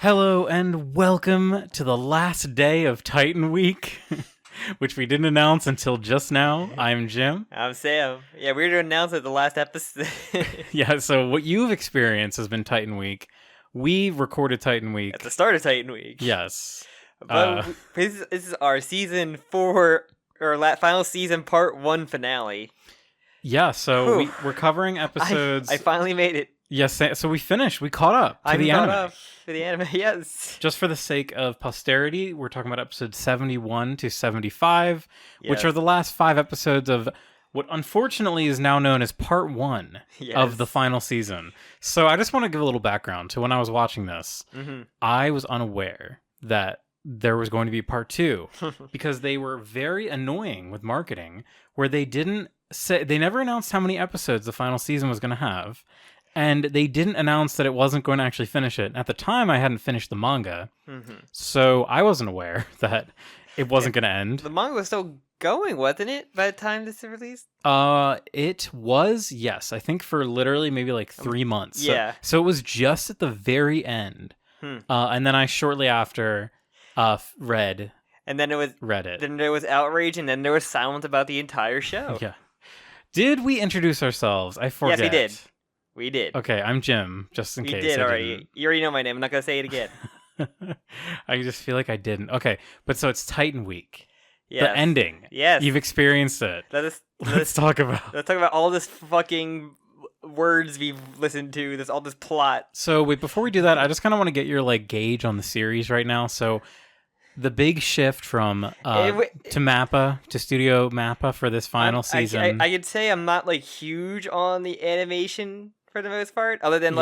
Hello and welcome to the last day of Titan Week, which we didn't announce until just now. I'm Jim. I'm Sam. Yeah, we were to announce it the last episode. Yeah, so what you've experienced has been Titan Week. We recorded Titan Week. At the start of Titan Week. Yes. But this is our season 4, or final season part 1 finale. Yeah, so we're covering episodes. I finally made it. Yes, so we finished. We caught up to the anime. To the anime, yes. Just for the sake of posterity, we're talking about episodes 71 to 75, which are the last 5 episodes of what unfortunately is now known as part 1 of the final season. So I just want to give a little background to when I was watching this. Mm-hmm. I was unaware that there was going to be part 2 because they were very annoying with marketing, where they never announced how many episodes the final season was going to have. And they didn't announce that it wasn't going to actually finish it. At the time, I hadn't finished the manga. Mm-hmm. So I wasn't aware that it wasn't going to end. The manga was still going, wasn't it, by the time this was released? It was, yes. I think for literally maybe like 3 months. Yeah. So it was just at the very end. And then I shortly after read And then it was Reddit. Then there was outrage, and then there was silence about the entire show. Yeah. Did we introduce ourselves? I forget. Yes, we did. We did. Okay, I'm Jim, just in case. We did I already. didn't. You already know my name. I'm not going to say it again. I just feel like I didn't. Okay, but so it's Titan Week. Yes. The ending. Yes. You've experienced it. Let's talk about Let's talk about all this fucking words we've listened to, all this plot. So wait, before we do that, I just kind of want to get your gauge on the series right now. So the big shift from to Mappa, to Studio Mappa for this final season. I could say I'm not huge on the animation for the most part, other than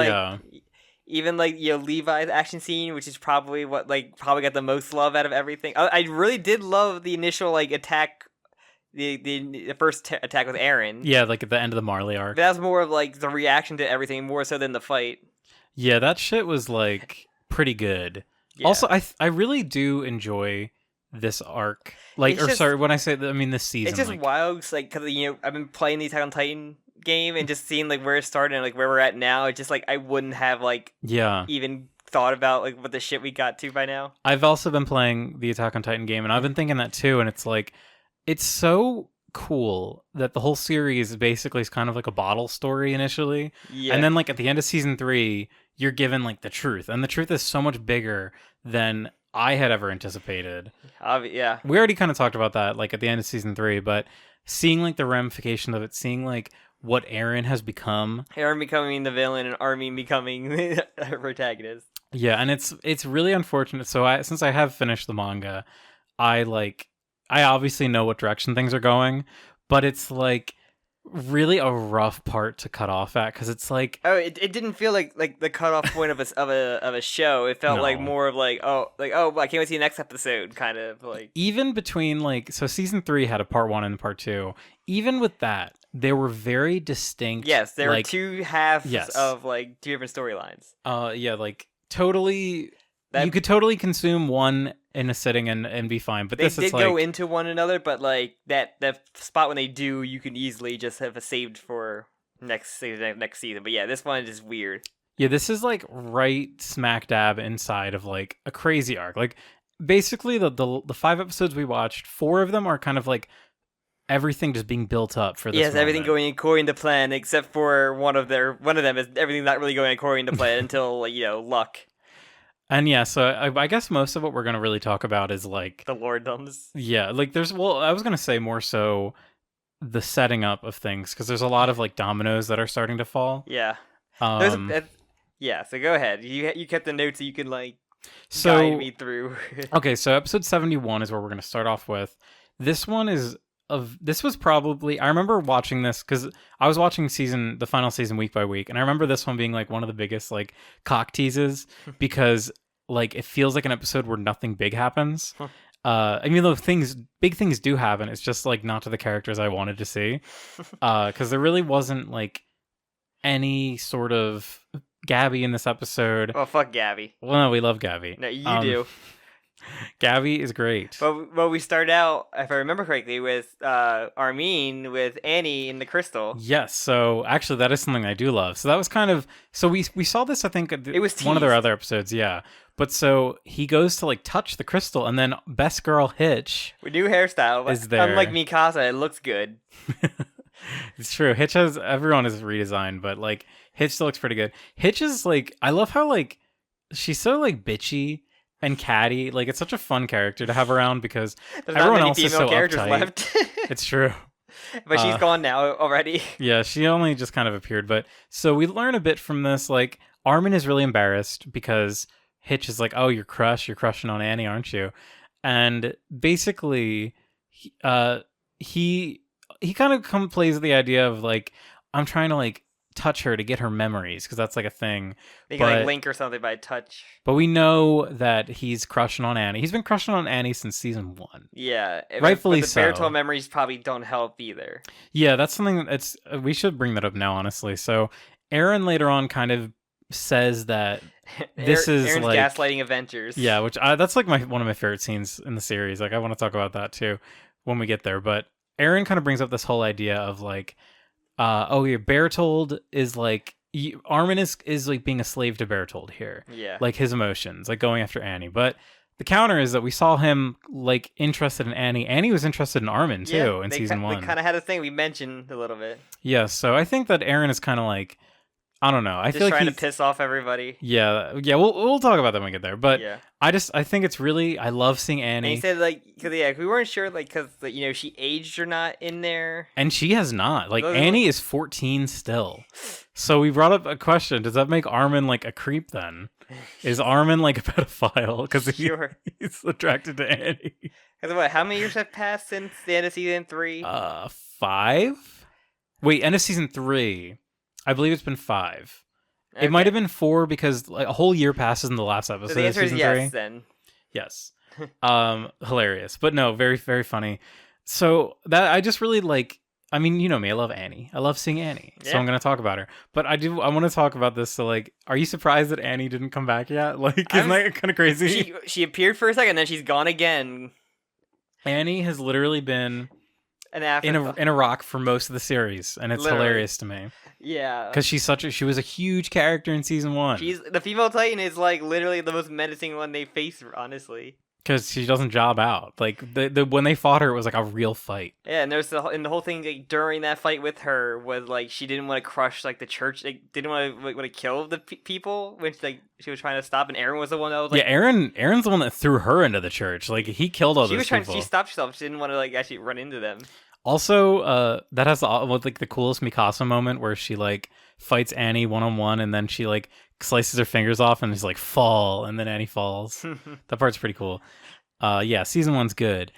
even Levi's action scene, which is probably what probably got the most love out of everything. I really did love the initial attack, the first attack with Eren. Yeah, at the end of the Marley arc. That was more of the reaction to everything, more so than the fight. Yeah, that shit was pretty good. Yeah. Also, I really do enjoy this arc. When I say that, I mean this season. It's just wild, because I've been playing the Attack on Titan game and just seeing where it started and where we're at now. It's just I wouldn't have even thought about what the shit we got to by now. I've also been playing the Attack on Titan game, and I've been thinking that too. And it's it's so cool that the whole series basically is kind of a bottle story initially, and then at the end of season 3, you're given the truth, and the truth is so much bigger than I had ever anticipated. Yeah, we already kind of talked about that at the end of season 3, but seeing the ramification of it, seeing what Eren has become, Eren becoming the villain and Armin becoming the protagonist. Yeah, and it's really unfortunate. So since I have finished the manga, I obviously know what direction things are going, but it's really a rough part to cut off at, because it's it didn't feel like the cutoff point of a show. It felt more of I can't wait to see the next episode, kind of even between so season 3 had a part 1 and part 2. Even with that, they were very distinct. Yes, there were two halves of two different storylines. Totally. You could totally consume one in a sitting and be fine. But they did go into one another, but that spot when they do, you can easily just have a saved for next season. But yeah, this one is just weird. Yeah, this is right smack dab inside of a crazy arc. Basically the 5 episodes we watched, 4 of them are kind of everything just being built up for this. Yes, everything going according to plan, except for one of them is everything not really going according to plan until luck. And yeah, so I guess most of what we're going to really talk about is the lordoms. Yeah, I was going to say more so the setting up of things, because there's a lot of dominoes that are starting to fall. Yeah. Yeah, so go ahead. You kept the notes so you can guide me through. Okay, so episode 71 is where we're going to start off with. This was probably, I remember watching this because I was watching the final season week by week, and I remember this one being one of the biggest cock teases, because it feels like an episode where nothing big happens. I mean, though big things do happen, it's just not to the characters I wanted to see, because there really wasn't any sort of Gabby in this episode. Oh, fuck Gabby. Well, no, we love Gabby. No, you do. Gabby is great. But we start out, if I remember correctly, with Armin with Annie in the crystal. Yes, so actually that is something I do love. So that was kind of we saw this I think it was one of their other episodes, yeah. But so he goes to like touch the crystal, and then best girl Hitch with new hairstyle is there. Unlike Mikasa, it looks good. It's true. Hitch everyone is redesigned, but like Hitch still looks pretty good. Hitch is like, I love how like she's so like bitchy and catty. Like it's such a fun character to have around because everyone else is so characters uptight. Left. It's true. But she's gone now already. Yeah, she only just kind of appeared. But so we learn a bit from this. Like Armin is really embarrassed because Hitch is like, "Oh, you're crushing on Annie, aren't you?" And basically, he kind of plays with the idea of like, I'm trying to like touch her to get her memories because that's like a thing. They can like link or something by touch. But we know that he's crushing on Annie. He's been crushing on Annie since season 1. Yeah, rightfully but the so. Baritone memories probably don't help either. Yeah, that's something that's we should bring that up now, honestly. So Aaron later on kind of says that this is Aaron's like gaslighting Avengers. Yeah, which that's like one of my favorite scenes in the series. Like I want to talk about that too when we get there. But Aaron kind of brings up this whole idea of like, your Bertold is like Armin is like being a slave to Bertold here. Yeah, like his emotions, like going after Annie. But the counter is that we saw him like interested in Annie. Annie was interested in Armin too in season 1. They kind of had a thing we mentioned a little bit. Yeah, so I think that Aaron is kind of like, I don't know. I feel like trying to piss off everybody. Yeah. We'll talk about that when we get there. But yeah. I think it's really, I love seeing Annie. And he said like, cause we weren't sure like, cause she aged or not in there. And she has not. Like Annie is 14 still. So we brought up a question: does that make Armin like a creep then? Is Armin like a pedophile because he's attracted to Annie? Cause what? How many years have passed since the end of season 3? 5. Wait, end of season 3. I believe it's been 5. Okay. It might have been 4 because like a whole year passes in the last episode. So the answer of season is yes, 3. then. Yes. Hilarious. But no, very, very funny. So that I just really like, I mean, you know me, I love Annie. I love seeing Annie. Yeah. So I'm going to talk about her. But I want to talk about this. So like, are you surprised that Annie didn't come back yet? Like, isn't that kind of crazy? She appeared for a second, then she's gone again. Annie has literally been in a rock for most of the series, and it's hilarious to me. Yeah, because she was a huge character in season 1. The female Titan is like literally the most menacing one they face, honestly. Because she doesn't job out. Like when they fought her, it was like a real fight. Yeah, and there's the whole thing like, during that fight with her was like she didn't want to crush like the church, like didn't want to kill the people, which like she was trying to stop. And Aaron was the one that was like, yeah, Aaron's the one that threw her into the church. Like he killed all those people. She stopped herself. She didn't want to like actually run into them. Also, that has like the coolest Mikasa moment where she like fights Annie one-on-one, and then she like slices her fingers off, and she's like fall, and then Annie falls. That part's pretty cool. Yeah, season 1's good.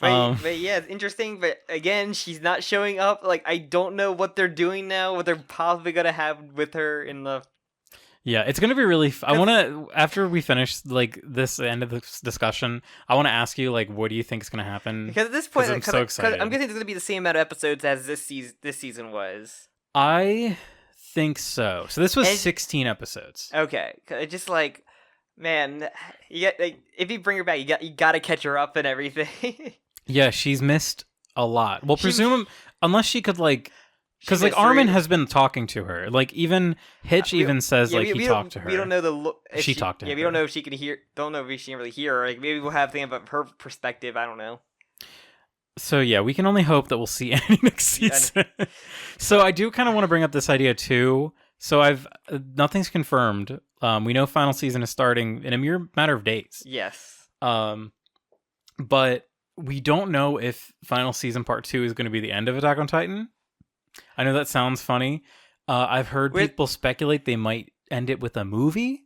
But yeah, it's interesting. But again, she's not showing up. Like I don't know what they're doing now. What they're possibly gonna have with her in the. Yeah, it's gonna be really. I want to after we finish like this end of this discussion, I want to ask you like, what do you think is gonna happen? Because at this point, I'm so excited. I'm guessing it's gonna be the same amount of episodes as this season was. I think so. So this was 16 episodes. Okay, it's just like, man, you get like if you bring her back, you got to catch her up and everything. Yeah, she's missed a lot. Well, unless she could like. Because like Armin has been talking to her, like even Hitch even says like he talked to her. We don't know she talked to her. Yeah, we don't know if she can hear. Don't know if she can really hear her. Like maybe we'll have things about her perspective. I don't know. So yeah, we can only hope that we'll see Annie next season. So I do kind of want to bring up this idea too. So nothing's confirmed. We know final season is starting in a mere matter of days. Yes. But we don't know if final season part 2 is going to be the end of Attack on Titan. I know that sounds funny. I've heard people speculate they might end it with a movie.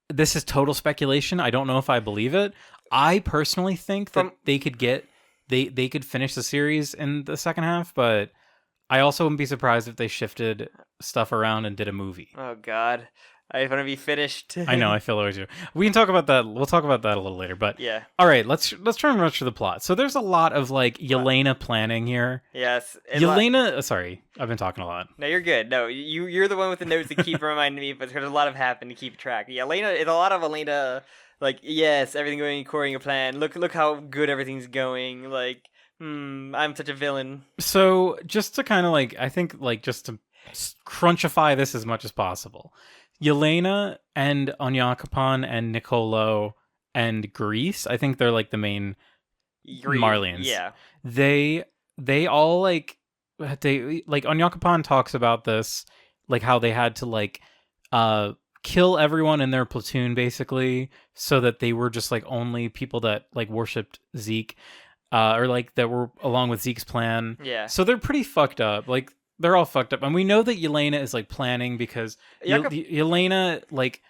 This is total speculation. I don't know if I believe it. I personally think that they could finish the series in the second half, but I also wouldn't be surprised if they shifted stuff around and did a movie. Oh God. I want to be finished. I know, I feel always do. We can talk about that. We'll talk about that a little later. But yeah. All right, let's try and rush through the plot. So there's a lot of like Yelena planning here. Yes. Yelena. Sorry, I've been talking a lot. No, you're good. No, you're the one with the notes that keep reminding me. But there's a lot of happening to keep track. Yeah, Yelena. It's a lot of Yelena like, yes, everything going according to plan. Look how good everything's going. Like, I'm such a villain. So just to kind of like, I think like just to crunchify this as much as possible, Yelena and Onyankopon and Nicolo and Grease, I think they're like the main Marleans. Yeah. They all like Onyankopon talks about this, like how they had to like kill everyone in their platoon basically, so that they were just like only people that like worshipped Zeke, or like that were along with Zeke's plan. Yeah. So they're pretty fucked up. Like they're all fucked up, and we know that Yelena is like planning because Yelena like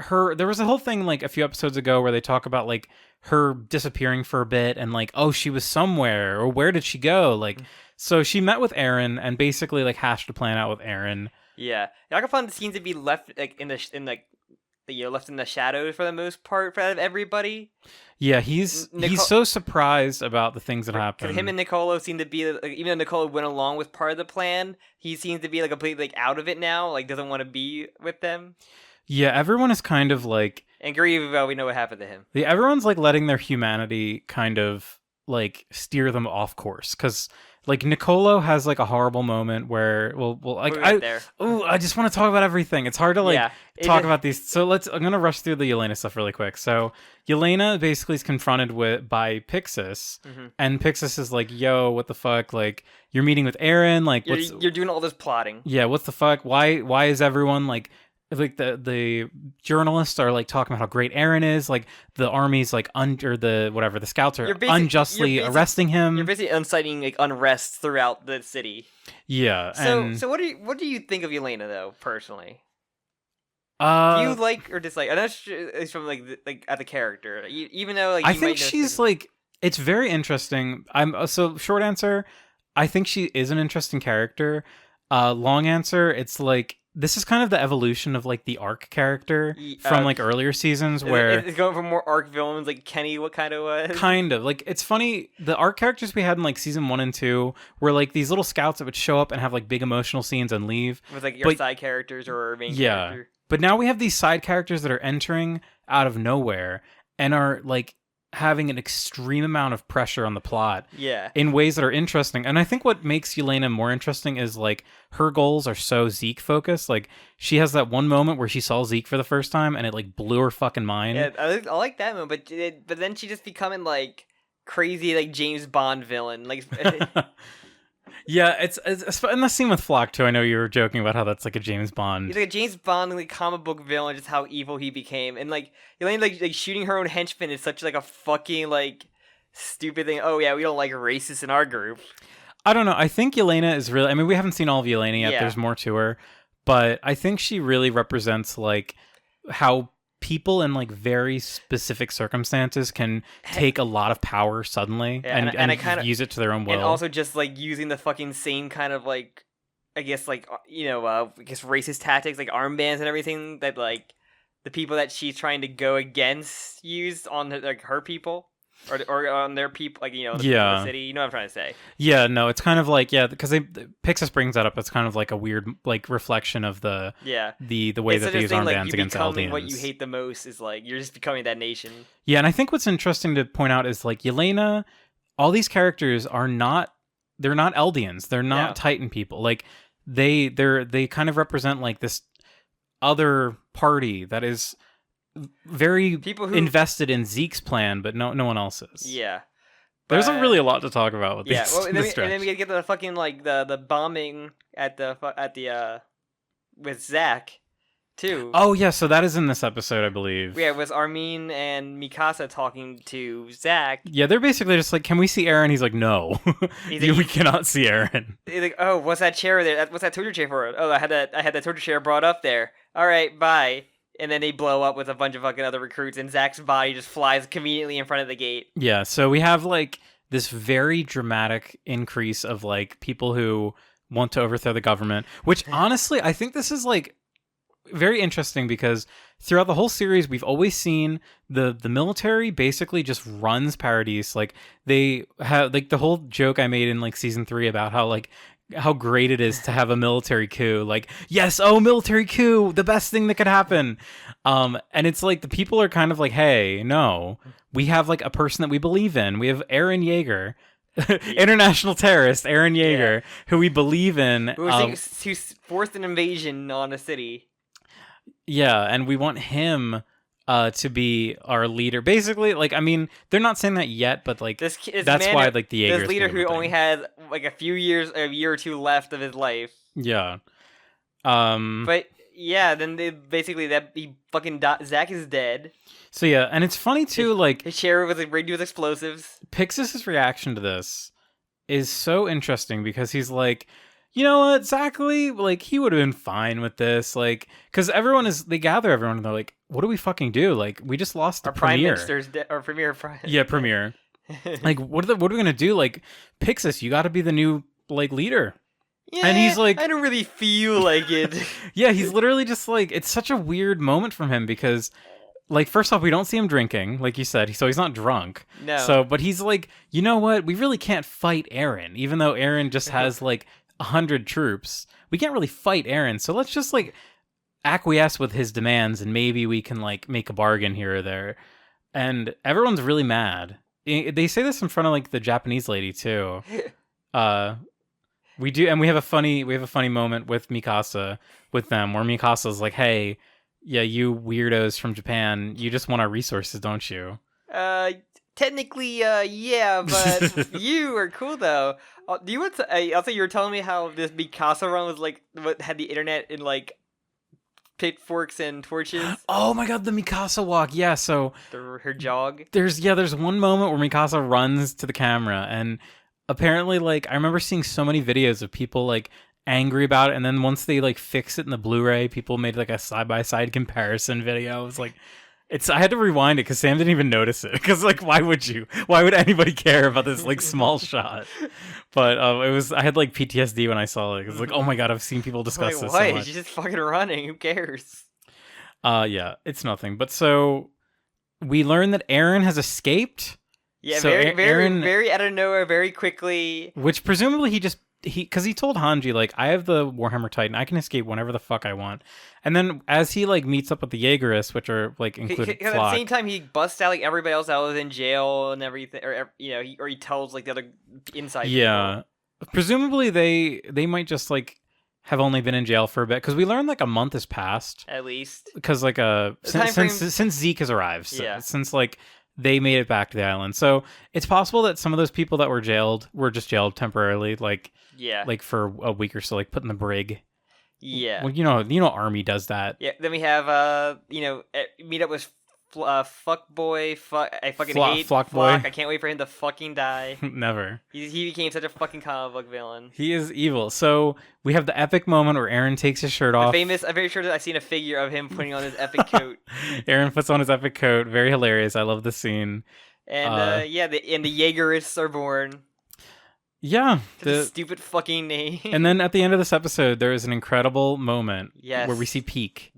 there was a whole thing like a few episodes ago where they talk about like her disappearing for a bit and like, oh, she was somewhere, or where did she go? Like, so she met with Eren and basically like hashed a plan out with Eren. Yeah, Yakafan seems to be left like left in the shadows for the most part out of everybody. Yeah, he's so surprised about the things that happen. Him and Nicolo seem to be like, even though Nicolo went along with part of the plan, he seems to be like completely like out of it now. Like doesn't want to be with them. Yeah, everyone is kind of like... And Grieve, well, we know what happened to him. Yeah, everyone's like letting their humanity kind of like steer them off course. Because like Nicolo has like a horrible moment where, like I just want to talk about everything. It's hard to like talk about these. So I'm going to rush through the Yelena stuff really quick. So Yelena basically is confronted by Pixis. Mm-hmm. And Pixis is like, yo, what the fuck? Like, you're meeting with Eren. Like, you're doing all this plotting. Yeah, what the fuck? Why is everyone like the journalists are like talking about how great Eren is, like the army's like the scouts are unjustly arresting him. You're basically inciting like unrest throughout the city. Yeah. So what do you think of Yelena though, personally? Do you like or dislike? I know it's from like at the character, even though like I think she's like, it's very interesting. So short answer, I think she is an interesting character. Long answer, it's like, this is kind of the evolution of like the arc character from like earlier seasons where it's going from more arc villains like Kenny. What kind of was? Kind of like, it's funny, the arc characters we had in like season 1 and 2 were like these little scouts that would show up and have like big emotional scenes and leave with like your side characters or main character. But now we have these side characters that are entering out of nowhere and are like having an extreme amount of pressure on the plot in ways that are interesting. And I think what makes Yelena more interesting is like her goals are so Zeke focused. Like she has that one moment where she saw Zeke for the first time and it like blew her fucking mind. Yeah, I like that moment, but then she just becoming like crazy like James Bond villain. Like yeah, it's in the scene with Flock too. I know you were joking about how that's like a James Bond. He's like a James Bond like comic book villain, just how evil he became, and like Elaine like shooting her own henchmen is such like a fucking like stupid thing. Oh yeah, we don't like racists in our group. I don't know. I think Yelena is really. I mean, we haven't seen all of Yelena yet. Yeah. There's more to her, but I think she really represents like how people in like very specific circumstances can take a lot of power suddenly and I kind of use it to their own will. And also just like using the fucking same kind of like, I guess like, racist tactics like armbands and everything that like the people that she's trying to go against used on like her people. Or on their people, like, the city. You know what I'm trying to say? Yeah, no, it's kind of like, because Pixis brings that up. It's kind of like a weird, like, reflection of the way that they use armbands against Eldians. What you hate the most is, like, you're just becoming that nation. Yeah, and I think what's interesting to point out is, like, Yelena, all these characters they're not Eldians. They're not Titan people. Like, they kind of represent, like, this other party that is very invested in Zeke's plan, but no one else's. Yeah, there's really a lot to talk about with these. Well, and then we get to the fucking like the bombing at the with Zach too. Oh yeah, so that is in this episode, I believe. Yeah, it was Armin and Mikasa talking to Zach. Yeah, they're basically just like, "Can we see Eren?" He's like, "No, we cannot see Eren." He's like, "Oh, what's that chair there? What's that torture chair for? Oh, I had that torture chair brought up there. All right, bye." And then they blow up with a bunch of fucking other recruits, and Zach's body just flies conveniently in front of the gate. Yeah, so we have, like, this very dramatic increase of, like, people who want to overthrow the government, which, honestly, I think this is, like, very interesting because throughout the whole series, we've always seen the military basically just runs Paradise. Like, they have, like, the whole joke I made in, like, season 3 about how, like, how great it is to have a military coup. Like, yes, oh, military coup, the best thing that could happen. And it's like the people are kind of like, hey, no, we have like a person that we believe in. We have Aaron Yeager, international terrorist Aaron Yeager, who we believe in. Who forced an invasion on a city. Yeah, and we want him to be our leader. Basically, like, I mean, they're not saying that yet, but like this that's why like the Jaeger. This leader who only had like a year or two left of his life. Yeah. But yeah, then they basically Zach is dead. So yeah, and it's funny too, like his sheriff was rigged with explosives. Pixis's reaction to this is so interesting because he's like, you know what, exactly, like he would have been fine with this, like, because they gather everyone and they're like, what do we fucking do? Like, we just lost the Prime premier. Minister's or premier. Yeah, premier. Like, what are we gonna do? Like, Pixis, you got to be the new like leader. Yeah, and he's like, I don't really feel like it. Yeah, he's literally just like, it's such a weird moment from him because, like, first off, we don't see him drinking, like you said, so he's not drunk. No. So, but he's like, you know what? We really can't fight Aaron, even though Aaron just has like 100 troops. We can't really fight Aaron, so let's just like acquiesce with his demands, and maybe we can like make a bargain here or there. And everyone's really mad. They say this in front of like the Japanese lady too. We do, and we have a funny moment with Mikasa with them, where Mikasa's like, "Hey, yeah, you weirdos from Japan, you just want our resources, don't you?" Technically, yeah, but you are cool though. Do you want to? Also, you were telling me how this Mikasa run was like what had the internet in like pitchforks and torches. Oh my god, the Mikasa walk. Yeah, so her jog. There's one moment where Mikasa runs to the camera, and apparently, like, I remember seeing so many videos of people like angry about it, and then once they like fix it in the Blu-ray, people made like a side-by-side comparison video. It was like, I had to rewind it because Sam didn't even notice it, because like, why would anybody care about this like small shot? But I had like PTSD when I saw it. It was like, oh my god, I've seen people discuss this so much. She's just fucking running, who cares? Yeah, it's nothing. But so we learn that Aaron has escaped. Yeah, so very out of nowhere, very quickly. Which presumably because he told Hanji, like, I have the Warhammer Titan, I can escape whenever the fuck I want. And then as he like meets up with the Jaegerists, which are like included at the same time he busts out like everybody else that was in jail and everything, or he tells like the other inside people. Presumably they might just like have only been in jail for a bit, because we learned like a month has passed at least, because like since Zeke has arrived, since like they made it back to the island. So it's possible that some of those people that were jailed were just jailed temporarily, like for a week or so, like put in the brig. Yeah. Well, you know, Army does that. Yeah. Then we have meet up with fuck boy. I fucking hate Flock boy. I can't wait for him to fucking die. Never. He became such a fucking comic book villain. He is evil. So we have the epic moment where Aaron takes his shirt off. I'm very sure that I've seen a figure of him putting on his epic coat. Aaron puts on his epic coat. Very hilarious. I love the scene. And the Jaegerists are born. Yeah. The stupid fucking name. And then at the end of this episode, there is an incredible moment where we see PIECK.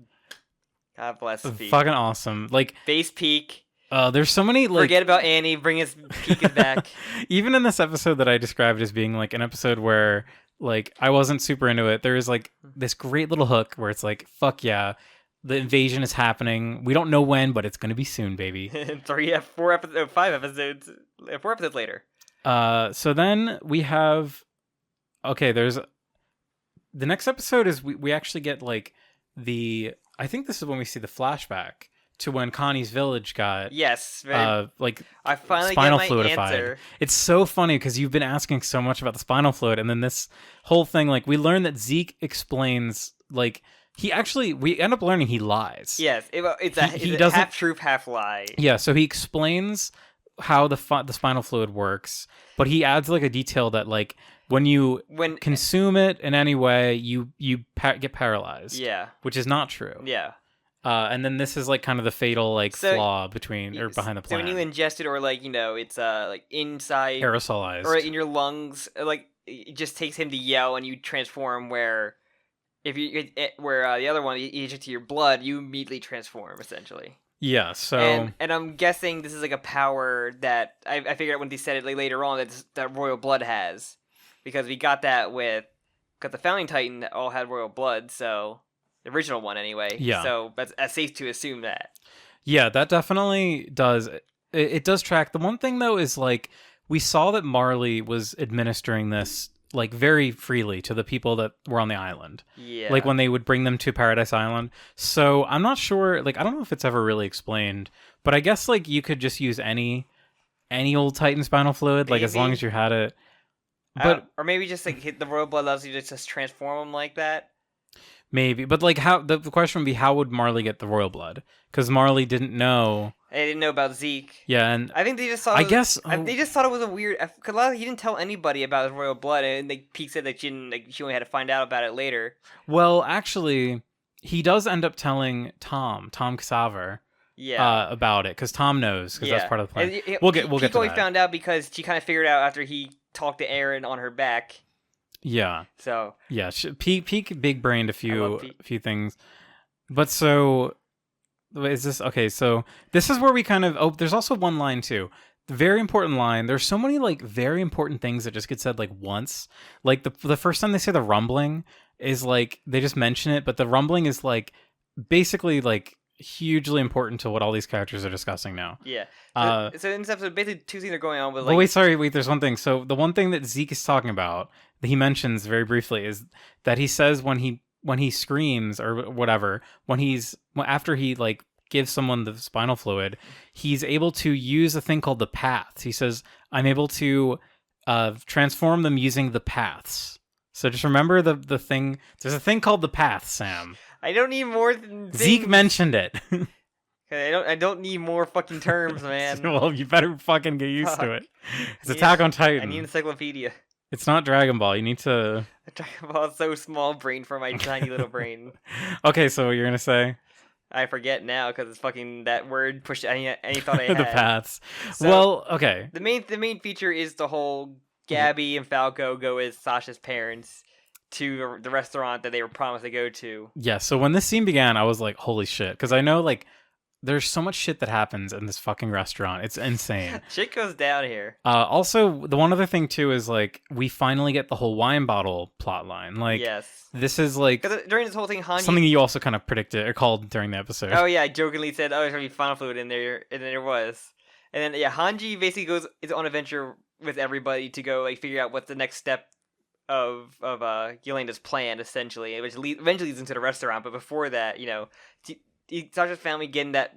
God bless PIECK. Fucking awesome. Like, base PIECK. There's so many like, forget about Annie, bring his PIECK back. Even in this episode that I described as being like an episode where like I wasn't super into it, there is like this great little hook where it's like, fuck yeah, the invasion is happening. We don't know when, but it's gonna be soon, baby. 4 episodes, 5 episodes, 4 episodes later. So then we have, there's the next episode is we actually get like I think this is when we see the flashback to when Connie's village got I finally spinal get my fluidified. Answer. It's so funny because you've been asking so much about the spinal fluid, and then this whole thing, like, we learn that Zeke explains, like, we end up learning he lies. Yes, it's a half truth, half lie. Yeah, so he explains how the spinal fluid works, but he adds like a detail that like when you consume it in any way, you get paralyzed. Yeah, which is not true. Yeah. And then this is like kind of the fatal flaw behind the plan. So when you ingest it, or it's like inside aerosolized, or in your lungs, like it just takes him to yell, and you transform. Where if you the other one, you inject to your blood, you immediately transform essentially. Yeah. So and I'm guessing this is like a power that I figured out when they said it later on that Royal Blood has, because we got that with because the Founding Titan all had royal blood, so the original one anyway. Yeah. So that's safe to assume that. Yeah, that definitely does. It does track. The one thing though is like we saw that Marley was administering this like very freely to the people that were on the island. Yeah. Like when they would bring them to Paradise Island. So I'm not sure. Like I don't know if it's ever really explained, but I guess like you could just use any old Titan spinal fluid, like as long as you had it. But or maybe just like hit the royal blood allows you to just transform them like that. Maybe, but like how the question would be, how would Marley get the royal blood? Because Marley didn't know. They didn't know about Zeke. Yeah, and I think they just thought. They just thought it was a weird. Because he didn't tell anybody about his royal blood, and PIECK said that she only had to find out about it later. Well, actually, he does end up telling Tom Casaver. Yeah. About it because Tom knows because that's part of the plan. We'll get to that. He found out because she kind of figured out after he talked to Aaron on her back. Yeah. So. Yeah, PIECK big brained a few things, but so is this okay? So this is where we kind of there's also one line too. The very important line. There's so many like very important things that just get said like once. Like the first time they say the rumbling is like they just mention it, but the rumbling is like basically like hugely important to what all these characters are discussing now. Yeah. So in this episode, basically two things are going on with like. But wait. There's one thing. So the one thing that Zeke is talking about that he mentions very briefly is that he says when he screams or whatever, after he like gives someone the spinal fluid, he's able to use a thing called the paths. He says, "I'm able to transform them using the paths." So just remember the thing. There's a thing called the paths, Sam. I don't need more than Zeke mentioned it. I don't need more fucking terms, man. Well, you better fucking get used to it. It's Attack on Titan. I need an encyclopedia. It's not Dragon Ball. You need to. Dragon Ball is so small brain for my tiny little brain. Okay, so what you're gonna say? I forget now because it's fucking that word pushed any thought I had. The paths. So, well, okay. The main feature is the whole Gabby and Falco go as Sasha's parents to the restaurant that they were promised to go to. Yeah, so when this scene began, I was like, holy shit. Because I know, like, there's so much shit that happens in this fucking restaurant. It's insane. Shit goes down here. Also, the one other thing, too, is, like, we finally get the whole wine bottle plot line. Like, yes. This is, like... During this whole thing, Hanji... Something you also kind of predicted, or called during the episode. Oh, yeah, I jokingly said, there's going to be final fluid in there, and then there was. And then, yeah, Hanji basically is on an adventure with everybody to go, like, figure out what's the next step of Yolanda's plan, essentially, which eventually leads into the restaurant. But before that, you know, Sasha's family getting that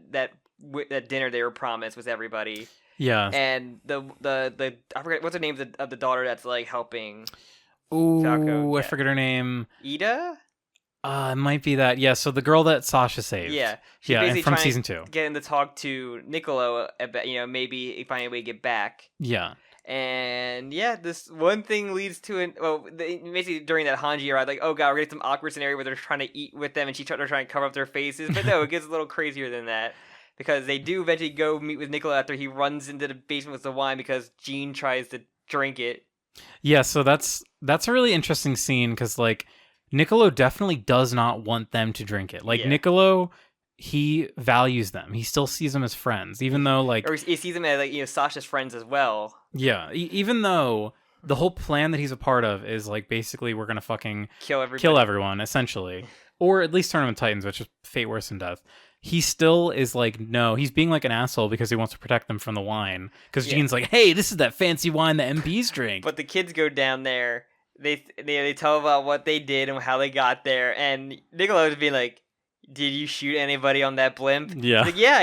dinner they were promised with everybody. Yeah. And the I forget what's the name of the daughter that's like helping. Ooh, Falco. I forget her name. Ida. It might be that. Yeah. So the girl that Sasha saved. Yeah. And from season 2. Getting to talk to Niccolo about, you know, maybe find a way to get back. Yeah. And yeah, this one thing leads to basically during that Hanji ride, like, oh god, we're getting some awkward scenario where they're trying to eat with them and they're trying to cover up their faces. But no, it gets a little crazier than that. Because they do eventually go meet with Niccolo after he runs into the basement with the wine because Jean tries to drink it. Yeah, so that's a really interesting scene because, like, Niccolo definitely does not want them to drink it. Like, Niccolo, he values them. He still sees them as friends, even though, like... Or he sees them as, like, you know, Sasha's friends as well. Yeah, even though the whole plan that he's a part of is, like, basically we're gonna fucking... Kill everyone, essentially. Or at least turn them into Titans, which is fate worse than death. He still is like, no, he's being like an asshole because he wants to protect them from the wine. Because Jean's like, hey, this is that fancy wine that MPs drink. But the kids go down there, they tell about what they did and how they got there, and Niccolo's being like, did you shoot anybody on that blimp? Yeah. He's like, yeah,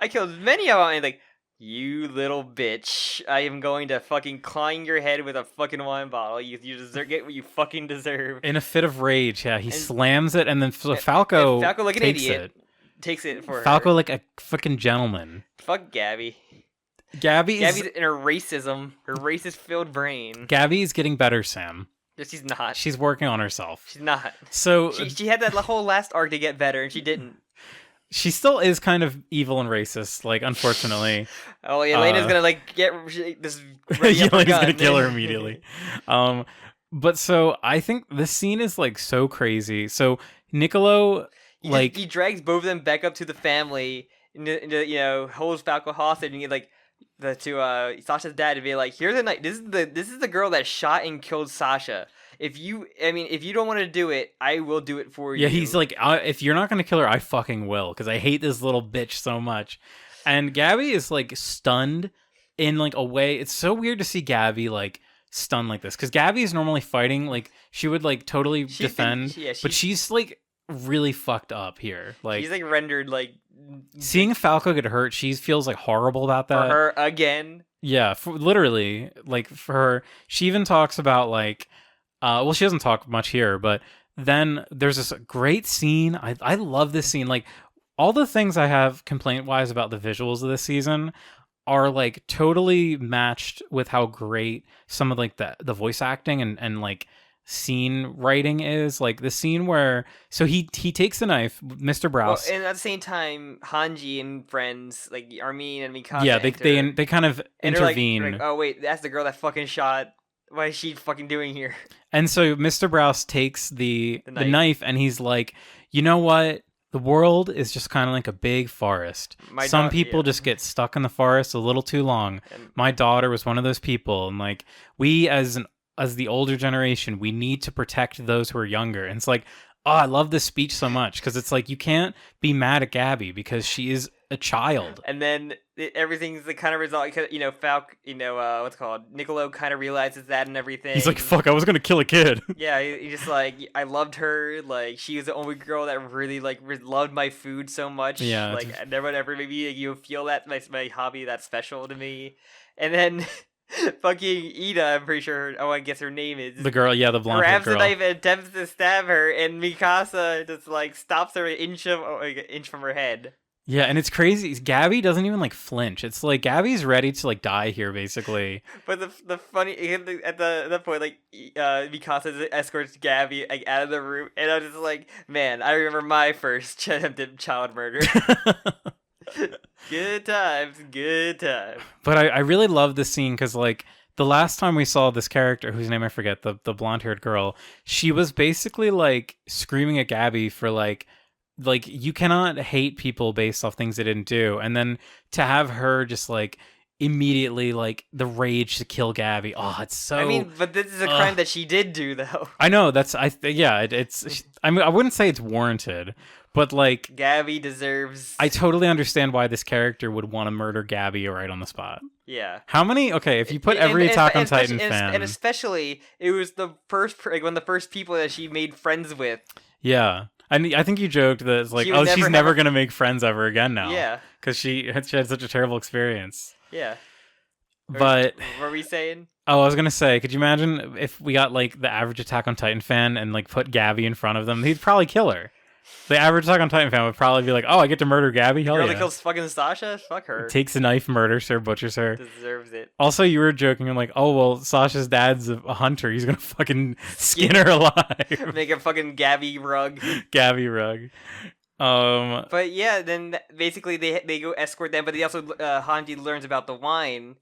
I killed many of them. And he's like, you little bitch, I am going to fucking climb your head with a fucking wine bottle. You get what you fucking deserve. In a fit of rage, yeah, he slams it, and then Falco like an takes idiot. Takes it for Falco her. Like a fucking gentleman. Fuck Gabby. Gabby's in her racism, her racist-filled brain. Gabby's getting better, Sam. No, she's not. She's working on herself. She's not. So she had that whole last arc to get better, and she didn't. She still is kind of evil and racist, like, unfortunately. Oh, Elena's gonna like get this. Elena's gonna kill her immediately. But so I think this scene is like so crazy. So Niccolo. He drags both of them back up to the family, and you know, holds Falco hostage, and he like to Sasha's dad to be like, "Here's the night. This is the girl that shot and killed Sasha. if you don't want to do it, I will do it for you. Yeah, he's like, if you're not gonna kill her, I fucking will, because I hate this little bitch so much. And Gabby is like stunned in like a way. It's so weird to see Gabby like stunned like this, because Gabby is normally fighting, like she would like totally defend, but she's like really fucked up here. Like she's like rendered like seeing Falco get hurt. She feels like horrible about that. For her again. Yeah, literally, like for her. She even talks about like, well, she doesn't talk much here, but then there's this great scene. I love this scene. Like all the things I have complaint wise about the visuals of this season are like totally matched with how great some of like the voice acting and like scene writing is. Like the scene where he takes the knife, Mr. Browse, and at the same time Hanji and friends like Armin and Mikasa, yeah, they kind of intervene. Like, oh wait, that's the girl that fucking shot. What is she fucking doing here? And so Mr. Browse takes the knife and he's like, you know what? The world is just kind of like a big forest. Some people just get stuck in the forest a little too long. My daughter was one of those people. And like, we as the older generation, we need to protect those who are younger. And it's like, oh, I love this speech so much, because it's like, you can't be mad at Gabby because she is a child. And then everything's the kind of result, because what's it called, Niccolo kind of realizes that and everything. He's like, fuck, I was gonna kill a kid. Yeah, he just like, I loved her, like she was the only girl that really like loved my food so much. Yeah, like I never ever maybe you feel that my hobby that's special to me. And then fucking Ida, I'm pretty sure I guess her name is the girl, yeah, the blonde grabs girl, the knife and attempts to stab her, and Mikasa just like stops her an inch from her head. Yeah, and it's crazy. Gabby doesn't even like flinch. It's like Gabby's ready to like die here, basically. But the funny at the point, like Mikasa escorts Gabby like out of the room, and I was just like, man, I remember my first attempted child murder. Good times. But I really love this scene, because like the last time we saw this character, whose name I forget, the blonde-haired girl, she was basically like screaming at Gabby for like you cannot hate people based off things they didn't do, and then to have her just like immediately like the rage to kill Gabby. Oh, it's so. I mean, but this is a crime that she did do, though. I know it's. I mean, I wouldn't say it's warranted, but like Gabby deserves. I totally understand why this character would want to murder Gabby right on the spot. Yeah. How many? Okay, if you put every Attack on Titan fan, and especially it was the first one of the first people that she made friends with. Yeah. I think you joked that it's like, she's never going to make friends ever again now. Yeah. Because she had such a terrible experience. Yeah. But... What were we saying? Oh, I was going to say, could you imagine if we got, like, the average Attack on Titan fan and, like, put Gabby in front of them? He'd probably kill her. The average Attack on Titan fan would probably be like, oh, I get to murder Gabby? Hell yeah. The girl that kills fucking Sasha? Fuck her. Takes a knife, murders her, butchers her. Deserves it. Also, you were joking. I'm like, oh, well, Sasha's dad's a hunter. He's going to fucking skin her alive. Make a fucking Gabby rug. Gabby rug. But yeah, then basically they go escort them, but they also, Hanji learns about the wine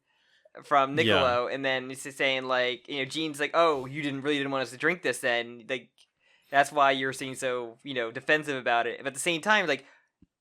from Niccolo, and then it's just saying like, Jean's like, oh, you didn't want us to drink this then. Like, that's why you're seeing so, defensive about it. But at the same time, like,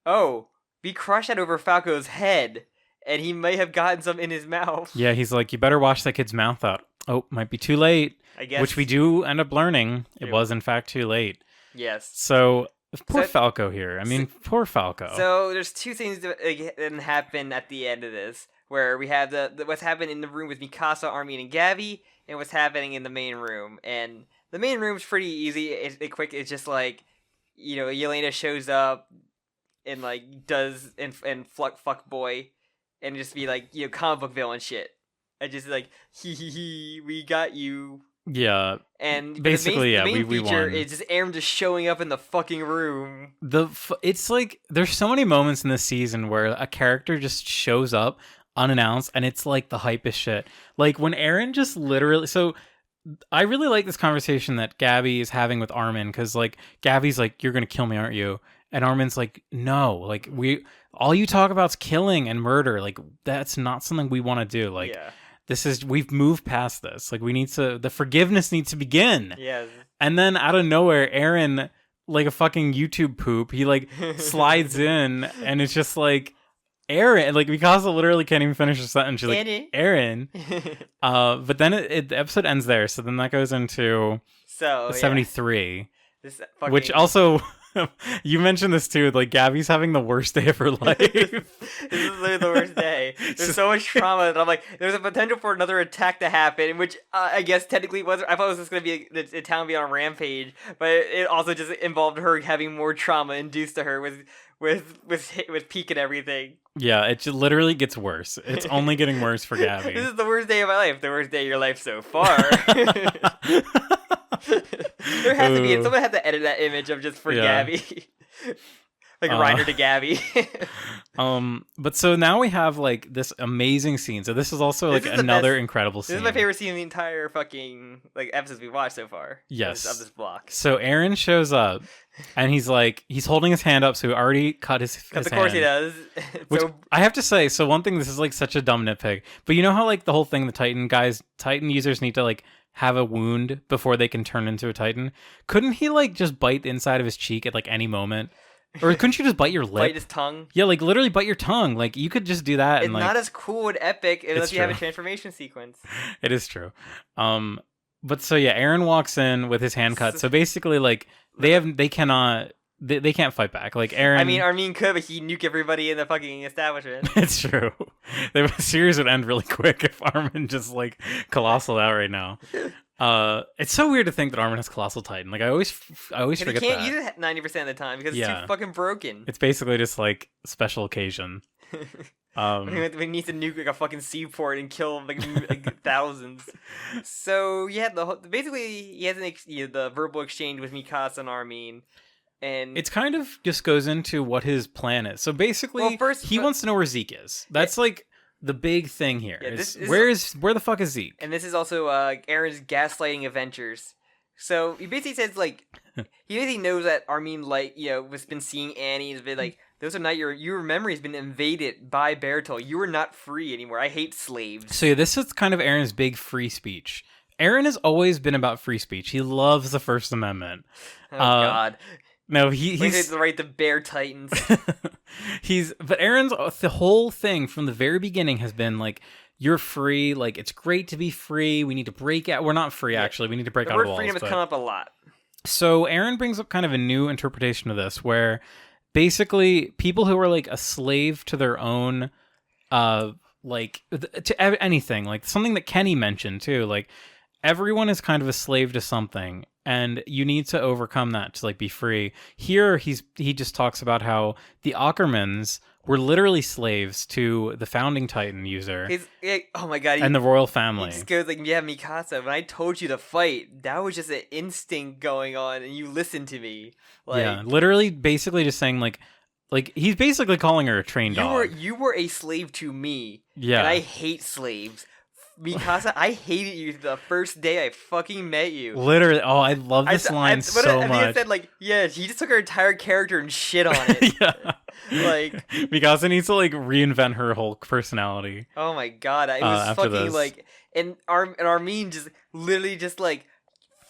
oh, we crushed that over Falco's head, and he may have gotten some in his mouth. Yeah, he's like, you better wash that kid's mouth out. Oh, might be too late. I guess. Which we do end up learning. It was, in fact, too late. Yes. So, poor Falco here. I mean, poor Falco. So, there's two things that happen at the end of this, where we have what's happened in the room with Mikasa, Armin, and Gabby, and what's happening in the main room. And the main room's pretty easy. It's quick. It's just like, Yelena shows up and like does and fuck boy, and just be like, comic book villain shit. And just like, he, we got you. Yeah. And basically, the main we feature won. is just Aaron just showing up in the fucking room. It's like there's so many moments in this season where a character just shows up unannounced, and it's like the hypest shit. Like when Aaron just literally. So I really like this conversation that Gabby is having with Armin, because like Gabby's like, "You're gonna kill me, aren't you?" And Armin's like, "No, like all you talk about is killing and murder. Like that's not something we want to do. Like." Yeah. We've moved past this. Like the forgiveness needs to begin. Yes. And then out of nowhere, Aaron, like a fucking YouTube poop, he like slides in, and it's just like, Aaron, like Mikasa literally can't even finish a sentence. She's like, Aaron. But then the episode ends there. So then that goes into So 73. This fucking... Which also, you mentioned this too. Like Gabby's having the worst day of her life. This is literally the worst day. There's so much trauma that I'm like, there's a potential for another attack to happen, which I guess technically was. I thought it was just gonna be the town be on a rampage, but it also just involved her having more trauma induced to her with PIECK and everything. Yeah, it just literally gets worse. It's only getting worse for Gabby. This is the worst day of my life. The worst day of your life so far. There has to be. Someone had to edit that image of just for Gabby. Like Reiner to Gabby. But so now we have like this amazing scene. So this is also like another incredible scene. This is my favorite scene in the entire fucking like episodes we've watched so far. Yes. Of this block. So Eren shows up and he's holding his hand up, so he already cut his hand. Of course he does. Which I have to say, so one thing, this is like such a dumb nitpick, but you know how like the whole thing, the Titan users need to like have a wound before they can turn into a Titan? Couldn't he like just bite the inside of his cheek at like any moment? Or couldn't you just bite your lip? Bite his tongue? Yeah, like literally bite your tongue. Like you could just do that. It's not as cool and epic unless you have a transformation sequence. It is true. But so yeah, Eren walks in with his hand cut. So basically, like they can't fight back. Like Eren. I mean, Armin could, but he'd nuke everybody in the fucking establishment. It's true. The series would end really quick if Armin just like colossal out right now. It's so weird to think that Armin has Colossal Titan. Like I always forget that. He can't use it 90% of the time because it's too fucking broken. It's basically just like special occasion. We need to nuke like a fucking seaport and kill like thousands. So yeah, basically he has the verbal exchange with Mikasa and Armin. And it's kind of just goes into what his plan is. So basically, he wants to know where Zeke is. That's like the big thing here. Yeah, where the fuck is Zeke? And this is also Eren's gaslighting adventures. So he basically says like he basically knows that Armin has been seeing Annie. Has been like, those are not your memory has been invaded by Bertolt. You are not free anymore. I hate slaves. So yeah, this is kind of Eren's big free speech. Eren has always been about free speech. He loves the First Amendment. Oh God. No, he's the right to bear Titans. But Eren's the whole thing from the very beginning has been like, you're free. Like it's great to be free. We need to break out. We're not free actually. We need to break out of walls. The word freedom has come up a lot. So Eren brings up kind of a new interpretation of this, where basically people who are like a slave to their own, like to anything, like something that Kenny mentioned too, like everyone is kind of a slave to something. And you need to overcome that to like be free. Here, he just talks about how the Ackermans were literally slaves to the founding Titan user. Oh my God! And the royal family. He just goes like, "Yeah, Mikasa. When I told you to fight, that was just an instinct going on, and you listened to me." Like, yeah, literally, basically, just saying like he's basically calling her a trained dog. You were a slave to me. Yeah, and I hate slaves. Mikasa, I hated you the first day I fucking met you. Literally, I love this line so much. I said like, yeah, he just took her entire character and shit on it. Yeah, like Mikasa needs to like reinvent her whole personality. Oh my God, it was fucking this. Like, and Armin just literally just like,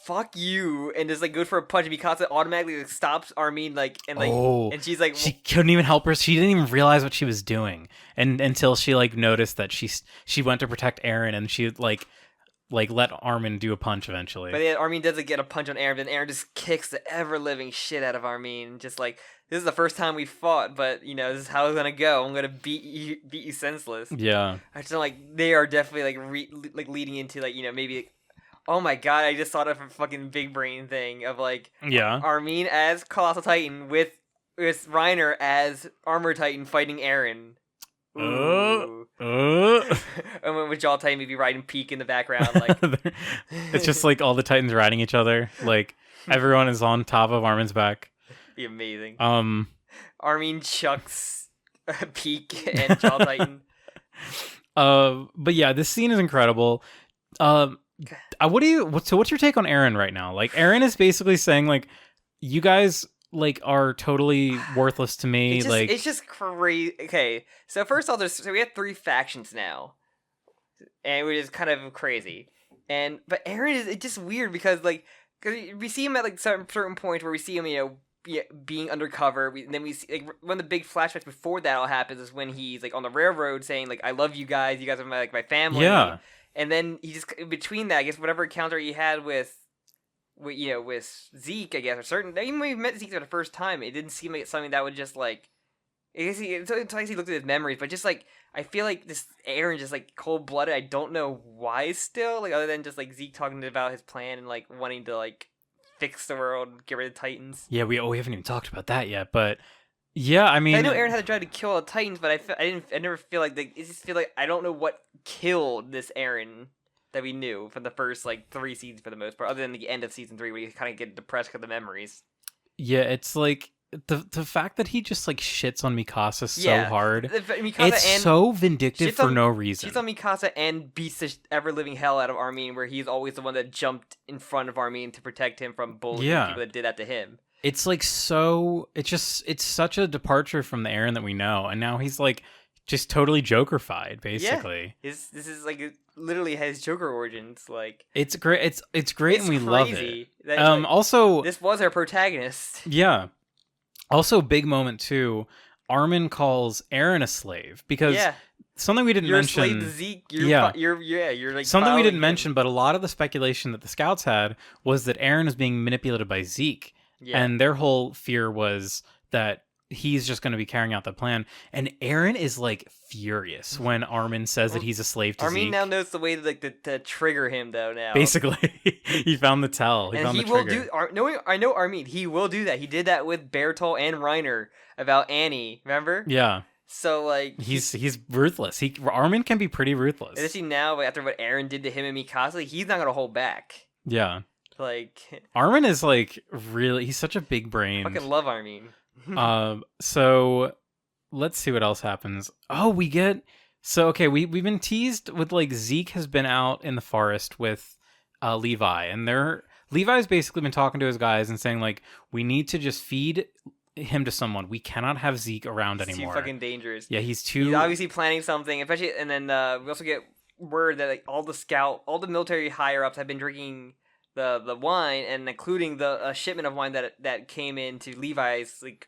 fuck you, and just like goes for a punch, and Mikasa automatically like, stops Armin and she's like, she couldn't even help her. She didn't even realize what she was doing, and until she like noticed that she went to protect Eren, and she like let Armin do a punch eventually. But then Armin doesn't get a punch on Eren, then Eren just kicks the ever living shit out of Armin, just like, this is the first time we fought, but this is how it's gonna go. I'm gonna beat you senseless. Yeah, I just like they are definitely like leading into like maybe. Oh my God, I just thought of a fucking big brain thing of like Armin as Colossal Titan with Reiner as Armor Titan fighting Eren. Ooh. And with Jo-ttack maybe riding PIECK in the background. Like it's just like all the Titans riding each other. Like everyone is on top of Armin's back. Be amazing. Armin chucks PIECK and Jo-ttack. But yeah, this scene is incredible. What's your take on Eren right now? Like Eren is basically saying like, you guys like are totally worthless to me. It's just crazy. Okay, so first off, we have 3 factions now, and which is kind of crazy. But Eren is just weird because we see him at like certain points where we see him being undercover. Then we see like one of the big flashbacks before that all happens is when he's like on the railroad saying like, I love you guys are my family. Yeah. And then he just, in between that, I guess whatever encounter he had with with Zeke, I guess, or certain. Even when we met Zeke for the first time, it didn't seem like it's something that would just like. It's like he looked at his memories, but just like I feel like this Aaron just like cold blooded. I don't know why still, like other than just like Zeke talking about his plan and like wanting to like fix the world, get rid of Titans. Yeah, we haven't even talked about that yet, but yeah, I mean, I know Aaron had to try to kill all the Titans, but I never feel like it just feel like I don't know what killed this Aaron that we knew from the first like 3 seasons for the most part, other than the end of season 3 where you kind of get depressed because of the memories. Yeah, it's like the fact that he just like shits on Mikasa so hard. It's so vindictive for no reason. Shits on Mikasa and beats the ever living hell out of Armin, where he's always the one that jumped in front of Armin to protect him from bullying people that did that to him. It's like it's such a departure from the Aaron that we know, and now he's like just totally Joker-fied, basically. Yeah. This is like literally has Joker origins. Like it's great. It's great, and we love it. Also, this was our protagonist. Yeah. Also, big moment too. Armin calls Aaron a slave because something we didn't mention. You're a slave to Zeke. You're like something we didn't mention, but a lot of the speculation that the scouts had was that Aaron is being manipulated by Zeke, and their whole fear was that he's just going to be carrying out the plan. And Aaron is like furious when Armin says that he's a slave to Zeke. Armin now knows the way to trigger him, though. Now, basically, he found the tell. He will do. I know Armin. He will do that. He did that with Bertolt and Reiner about Annie. Remember? Yeah. So like he's ruthless. Armin can be pretty ruthless. Especially now after what Aaron did to him and Mikasa, he's not gonna hold back. Yeah. Like Armin is like really. He's such a big brain. I fucking love Armin. So let's see what else happens. Oh, we've been teased with like Zeke has been out in the forest with Levi, and Levi's basically been talking to his guys and saying like, we need to just feed him to someone. We cannot have Zeke around anymore. He's too fucking dangerous. Yeah, he's obviously planning something, especially, and then we also get word that like all the military higher ups have been drinking the wine, and including the shipment of wine that came into Levi's like,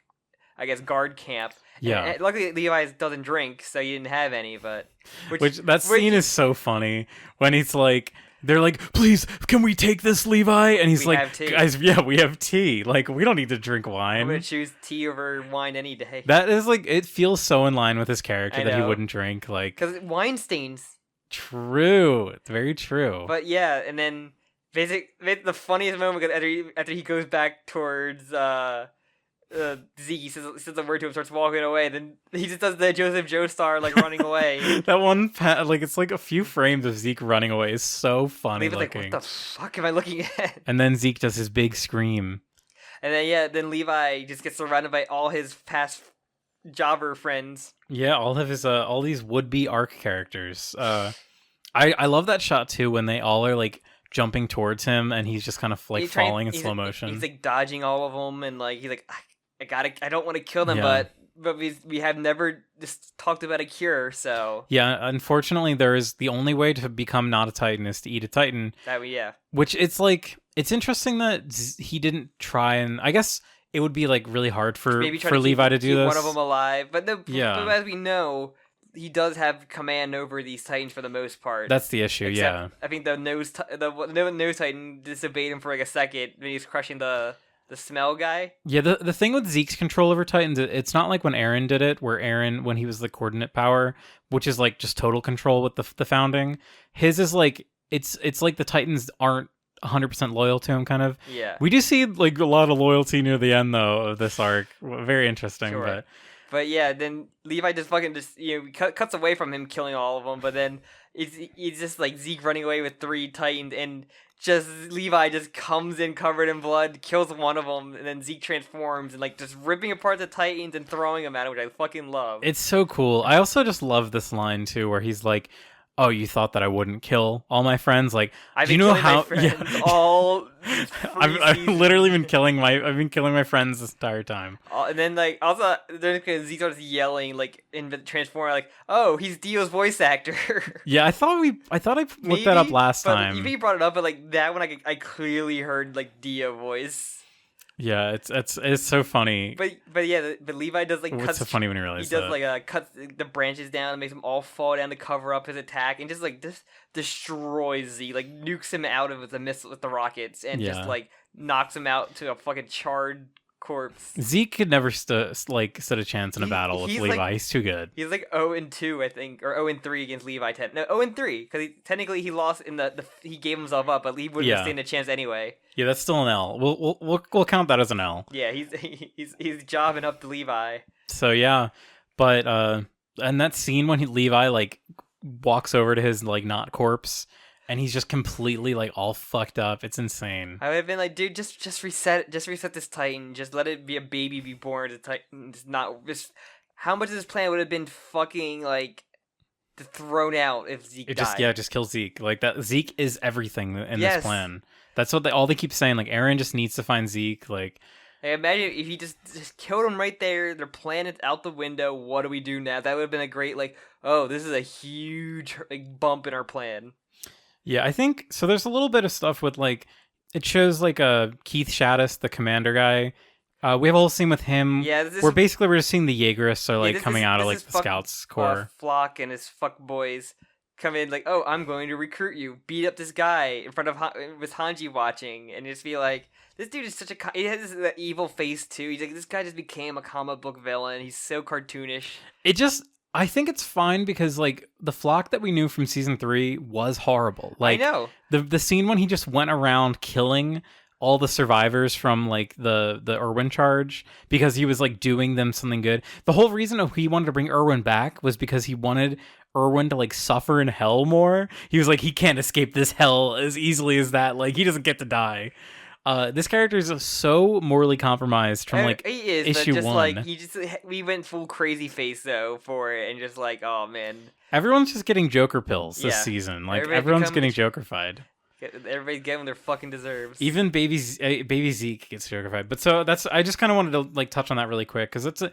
I guess, guard camp. Yeah. And luckily, Levi doesn't drink, so he didn't have any. But that scene is so funny when he's like, they're like, please, can we take this, Levi? And he's like, guys, we have tea. Like, we don't need to drink wine. I'm gonna choose tea over wine any day. That is like, it feels so in line with his character that he wouldn't drink. Like, because wine stains. True, it's very true. But yeah, and then the funniest moment after he goes back towards Zeke, he says a word to him, starts walking away, then he just does the Joseph Joestar like running away. That one like it's like a few frames of Zeke running away is so funny looking. Like, what the fuck am I looking at? And then Zeke does his big scream. And then Levi just gets surrounded by all his past jobber friends. Yeah, all of his all these would-be ARC characters. I love that shot too when they all are like jumping towards him and he's just kind of like falling in slow motion. He's like dodging all of them, and like he's like, I don't want to kill them, but we have never just talked about a cure, so yeah. Unfortunately, there is the only way to become not a Titan is to eat a Titan. Which it's like it's interesting that he didn't try, and I guess it would be like really hard for Levi to do this. One of them alive, but as we know, he does have command over these Titans for the most part. That's the issue. Except, I think the nose Titan disobeyed him for like a second when he's crushing the smell guy. Yeah, the thing with Zeke's control over Titans, it's not like when Aaron did it, where Aaron, when he was the coordinate power, which is like just total control with the founding. His is like, it's like the Titans aren't 100% loyal to him, kind of. Yeah. We do see like a lot of loyalty near the end, though, of this arc. Very interesting, sure. But yeah, then Levi just cuts away from him killing all of them, but then it's just like Zeke running away with 3 Titans, and just Levi just comes in covered in blood, kills one of them, and then Zeke transforms and like just ripping apart the Titans and throwing them at him, which I fucking love. It's so cool. I also just love this line too, where he's like, oh, you thought that I wouldn't kill all my friends? Like, do you know how? All I've literally been killing my friends this entire time. And then like also then Zeke starts yelling like in the Transformer, like, oh, he's Dio's voice actor. Yeah, I thought I looked that up last time. Even you brought it up, but like that one I clearly heard like Dio voice. Yeah, it's so funny. But yeah, but Levi does like it's so funny when you realize he does like cuts the branches down and makes them all fall down to cover up his attack, and just like destroys Z, like nukes him out of the missile with the rockets, and just like knocks him out to a fucking charred corpse. Zeke could never stood a chance in a battle with Levi. Like, he's too good. He's like 0-2, I think, or 0-3 against Levi. No, 0-3, because technically he lost in the he gave himself up, but Levi wouldn't have stand a chance anyway. Yeah, that's still an L. We'll count that as an L. Yeah, he's jobbing up to Levi. So yeah, but and that scene when Levi like walks over to his like not corpse. And he's just completely like all fucked up. It's insane. I would have been like, dude, just reset this Titan. Just let it be a baby be born to Titan. Just how much of this plan would have been fucking like thrown out if Zeke died? Just kill Zeke. Like that. Zeke is everything in this plan. That's what they keep saying. Like Eren just needs to find Zeke. Like imagine if he just killed him right there. Their plan is out the window. What do we do now? That would have been a great like. Oh, this is a huge bump in our plan. Yeah, I think so. There's a little bit of stuff with like it shows like Keith Shaddis, the commander guy. We have a whole scene with him. Yeah, we're just seeing the Jaegerists are like coming out of like the Scouts Corps. Flock and his fuck boys come in like, oh, I'm going to recruit you. Beat up this guy in front of with Hanji watching, and just be like, this dude is such a. He has this evil face too. He's like, this guy just became a comic book villain. He's so cartoonish. I think it's fine because like the Flock that we knew from season 3 was horrible. Like I know the scene when he just went around killing all the survivors from like the Irwin charge because he was like doing them something good. The whole reason he wanted to bring Irwin back was because he wanted Irwin to like suffer in hell more. He was like, he can't escape this hell as easily as that. Like he doesn't get to die. This character is so morally compromised from like he is, issue but just 1. Like we went full crazy face though for it, and just like, oh man, everyone's just getting Joker pills this season. Like everyone's getting Jokerfied. Everybody's getting their fucking deserves. Even baby Zeke gets Jokerfied. But so I just kind of wanted to like touch on that really quick because it's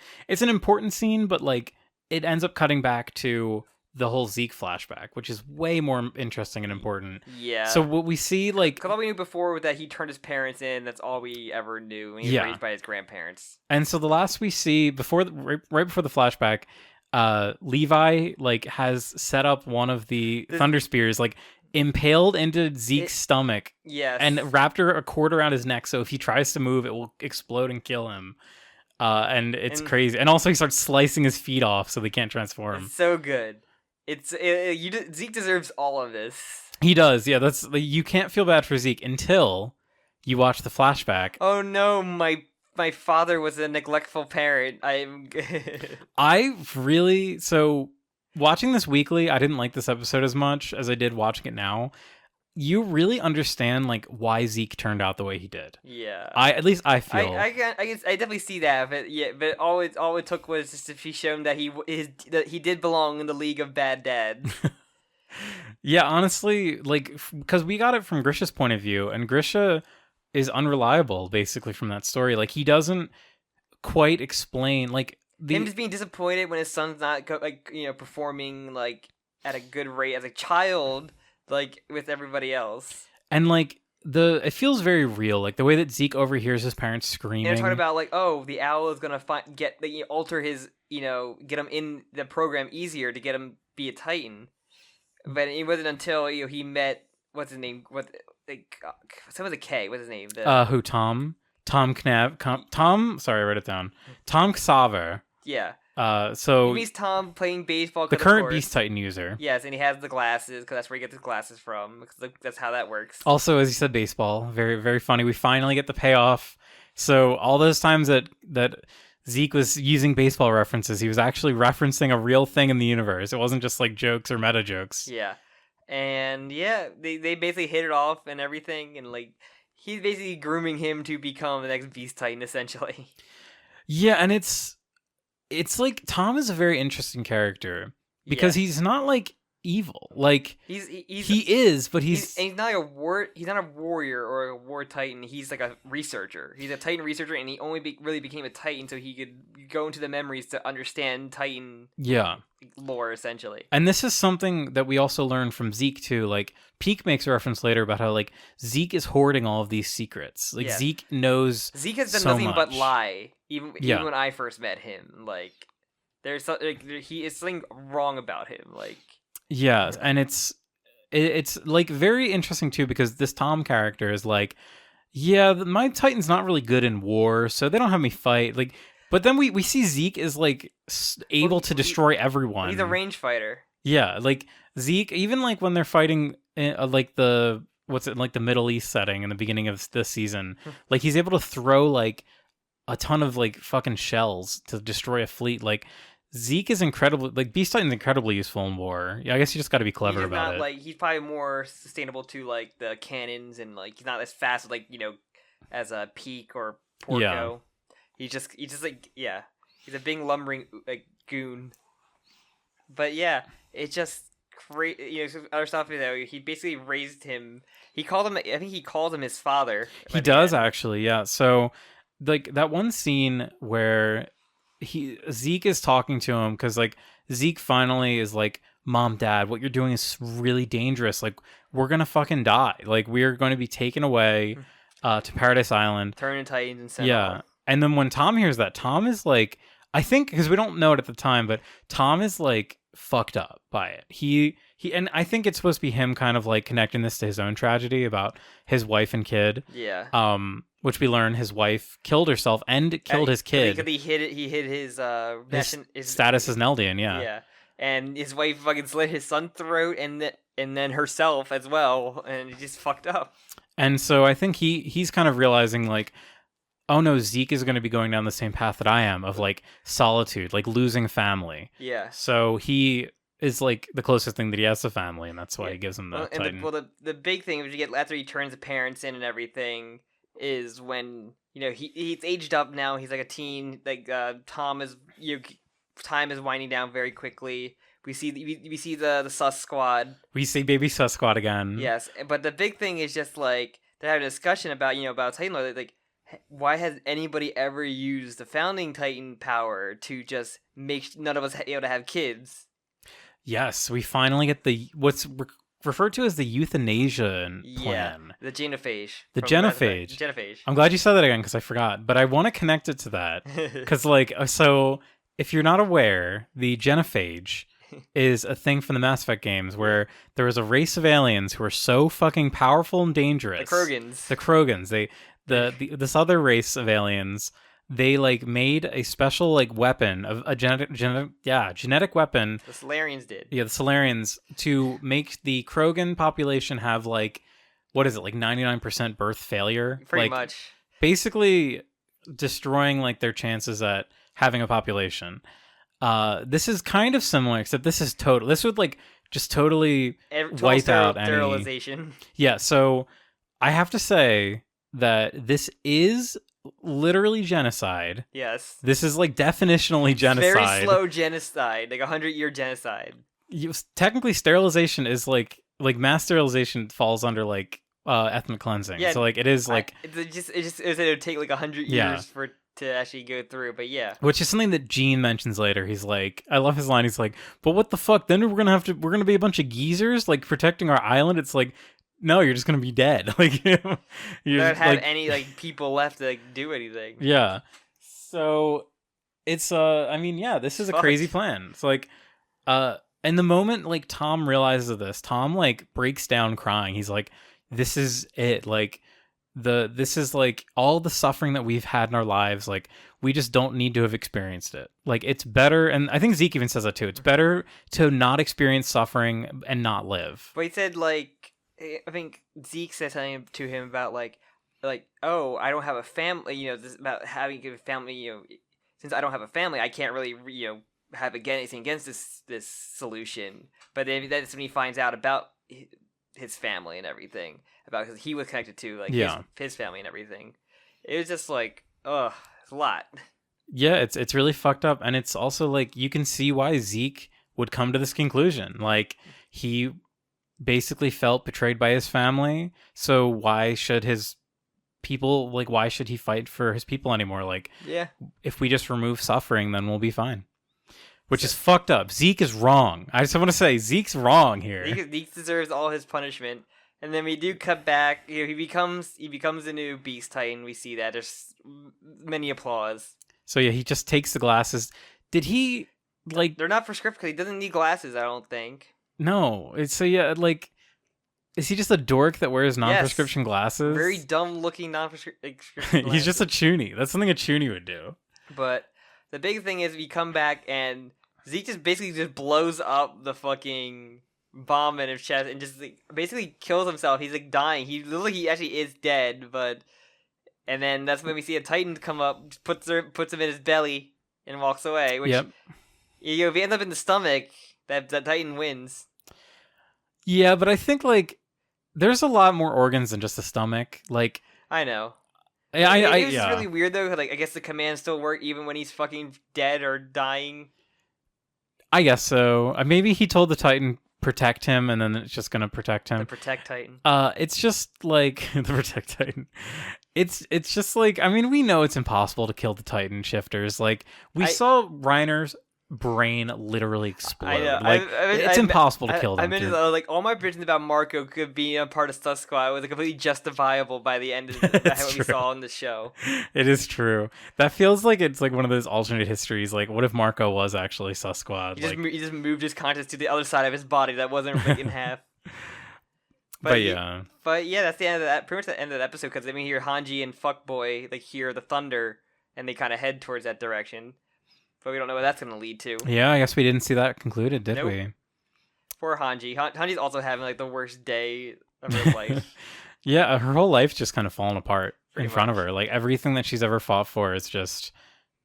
an important scene, but like it ends up cutting back to the whole Zeke flashback, which is way more interesting and important. Yeah. So what we see, like... Because all we knew before was that he turned his parents in. That's all we ever knew. And he was raised by his grandparents. And so the last we see, right before the flashback, Levi, like, has set up one of the Thunder Spears, like, impaled into Zeke's stomach. Yes. And wrapped a cord around his neck, so if he tries to move, it will explode and kill him. And it's crazy. And also he starts slicing his feet off so they can't transform. It's so good. Zeke deserves all of this. He does, yeah. You can't feel bad for Zeke until you watch the flashback. Oh no, my father was a neglectful parent. So watching this weekly, I didn't like this episode as much as I did watching it now. You really understand like why Zeke turned out the way he did. Yeah. At least I feel. I definitely see that, but all it took was just to be shown that he did belong in the League of Bad Dads. Yeah, honestly, like because we got it from Grisha's point of view, and Grisha is unreliable basically from that story. Like he doesn't quite explain like him just being disappointed when his son's not performing like at a good rate as a child. Like with everybody else, and like it feels very real, like the way that Zeke overhears his parents screaming. And they're talking about like, oh, the owl is gonna alter his, get him in the program easier to get him be a Titan. But it wasn't until he met what's his name, some with a K. What's his name? Who Tom Knav? Tom. Sorry, I wrote it down. Tom Xaver. Yeah. So he meets Tom playing baseball. The current Beast Titan user. Yes, and he has the glasses because that's where he gets his glasses from. Because that's how that works. Also, as you said, baseball. Very, very funny. We finally get the payoff. So all those times that Zeke was using baseball references, he was actually referencing a real thing in the universe. It wasn't just like jokes or meta jokes. Yeah, and they basically hit it off and everything, and like he's basically grooming him to become the next Beast Titan, essentially. Yeah, and it's like Tom is a very interesting character because he's not like evil. Like he is, but he's not a warrior or a war Titan. He's like a researcher. He's a Titan researcher, and he only really became a Titan so he could go into the memories to understand Titan lore, essentially. And this is something that we also learned from Zeke too. Like PIECK makes a reference later about how like Zeke is hoarding all of these secrets. Like Zeke has done nothing but lie. Even when I first met him, like there's he is something wrong about him. Like and it's like very interesting too because this Tom character is like Yeah, my Titan's not really good in war, so they don't have me fight. Like, but then we see Zeke is like able to destroy everyone. He's a range fighter. Yeah, like Zeke, even like when they're fighting like the like the Middle East setting in the beginning of this season, like he's able to throw like a ton of like fucking shells to destroy a fleet. Like Zeke is incredibly like Beast Titan's incredibly useful in war. Yeah, I guess you just got to be clever about it. Like he's probably more sustainable to like the cannons, and like he's not as fast like as a PIECK or Porco. Yeah. He's just like he's a big lumbering like goon. But yeah, it's just crazy. Other stuff. He basically raised him. He called him. I think he called him his father. He does actually. Yeah. So like that one scene where Zeke is talking to him because like Zeke finally is like, Mom, Dad, what you're doing is really dangerous. Like we're gonna fucking die. Like we're going to be taken away to Paradise Island. Turn into Titans and sent off. And then when Tom hears that, Tom is like, I think because we don't know it at the time, but Tom is like fucked up by it. He and I think it's supposed to be him kind of like connecting this to his own tragedy about his wife and kid. Yeah. Which we learn his wife killed herself and killed his kid. Because he hid his status as an Eldian, yeah. Yeah. And his wife fucking slit his son's throat and then herself as well, and he just fucked up. And so I think he's kind of realizing like, oh no, Zeke is going to be going down the same path that I am of like solitude, like losing family. Yeah. So he is like the closest thing that he has to family, and that's why he gives him the Titan. The big thing which you get after he turns the parents in and everything is when he's aged up now. He's like a teen. Like Tom is time is winding down very quickly. We see the Sus Squad. We see baby Sus Squad again. Yes, but the big thing is just like they're having a discussion about about Titan Lord. Like, why has anybody ever used the founding Titan power to just make none of us able to have kids? Yes, we finally get what's referred to as the euthanasia plan. Yeah, the genophage. The genophage. Genophage. I'm glad you said that again because I forgot, but I want to connect it to that because so if you're not aware, the genophage is a thing from the Mass Effect games where there was a race of aliens who are so fucking powerful and dangerous. The Krogans. This other race of aliens, they like made a special like weapon of a genetic weapon. The Solarians did. Yeah, the Solarians to make the Krogan population have like, what is it, like 99% birth failure? Pretty much. Basically destroying like their chances at having a population. This is kind of similar, except this is total. This would like just totally wipe out any sterilization. Yeah, so I have to say that this is literally genocide. Yes. This is like definitionally genocide. Very slow genocide, like 100-year genocide. Technically, sterilization is like mass sterilization falls under like ethnic cleansing. Yeah, so like it is like it would take like 100 years for it to actually go through, but yeah. Which is something that Gene mentions later. He's like, I love his line. He's like, but what the fuck? Then we're gonna be a bunch of geezers like protecting our island. It's like, no, you're just gonna be dead. Like you don't have any like people left to like, do anything. Yeah. So it's I mean, yeah, this is a crazy plan. It's like and the moment like Tom realizes this, Tom like breaks down crying. He's like, this is it. Like this is like all the suffering that we've had in our lives. Like we just don't need to have experienced it. Like it's better, and I think Zeke even says that too. It's better to not experience suffering and not live. But he said like, I think Zeke said something to him about like, oh, I don't have a family. This about having a family. Since I don't have a family, I can't really have anything against this solution. But then that's when he finds out about his family and everything, about because he was connected to like his family and everything. It was just like, it's a lot. Yeah, it's really fucked up, and it's also like you can see why Zeke would come to this conclusion. Like he basically felt betrayed by his family, so why should his people why should he fight for his people anymore? Like, yeah, if we just remove suffering, then we'll be fine. Which is fucked up. Zeke is wrong. I just want to say Zeke's wrong here. Zeke deserves all his punishment. And then we do cut back. He becomes a new Beast Titan. We see that. There's many applause. So yeah, he just takes the glasses. Did he like? They're not prescriptive because he doesn't need glasses. I don't think. No. So yeah, like Is he just a dork that wears non-prescription glasses? Very dumb-looking non-prescription glasses. He's just a chuny. That's something a chuny would do. But the big thing is we come back and Zeke just basically just blows up the fucking bomb in his chest and just like, basically kills himself. He's like dying. He actually is dead, but and then that's when we see a Titan come up, puts him in his belly and walks away. Which if he ends up in the stomach, that Titan wins. Yeah, but I think like there's a lot more organs than just the stomach. Like I know. It's really weird though. Like I guess the commands still work even when he's fucking dead or dying. I guess so. Maybe he told the Titan protect him, and then it's just gonna protect him. The Protect Titan. It's just like the Protect Titan. It's just like, I mean, we know it's impossible to kill the Titan shifters. Like we saw Reiner's brain literally explode. I know. Like it's impossible to kill them. I meant like all my predictions about Marco could be a part of Sus Squad was completely justifiable by the end of what we saw in the show. It is true. That feels like it's like one of those alternate histories. Like, what if Marco was actually Sus Squad? He just moved his conscience to the other side of his body that wasn't ripped in half. But yeah, that's the end of that. Pretty much the end of the episode because then we hear Hanji and Fuckboy like hear the thunder and they kind of head towards that direction. But we don't know what that's going to lead to. Yeah, I guess we didn't see that concluded, did we? Poor Hanji. Hanji's also having like the worst day of her life. Yeah, her whole life's just kind of falling apart in front of her. Like everything that she's ever fought for is just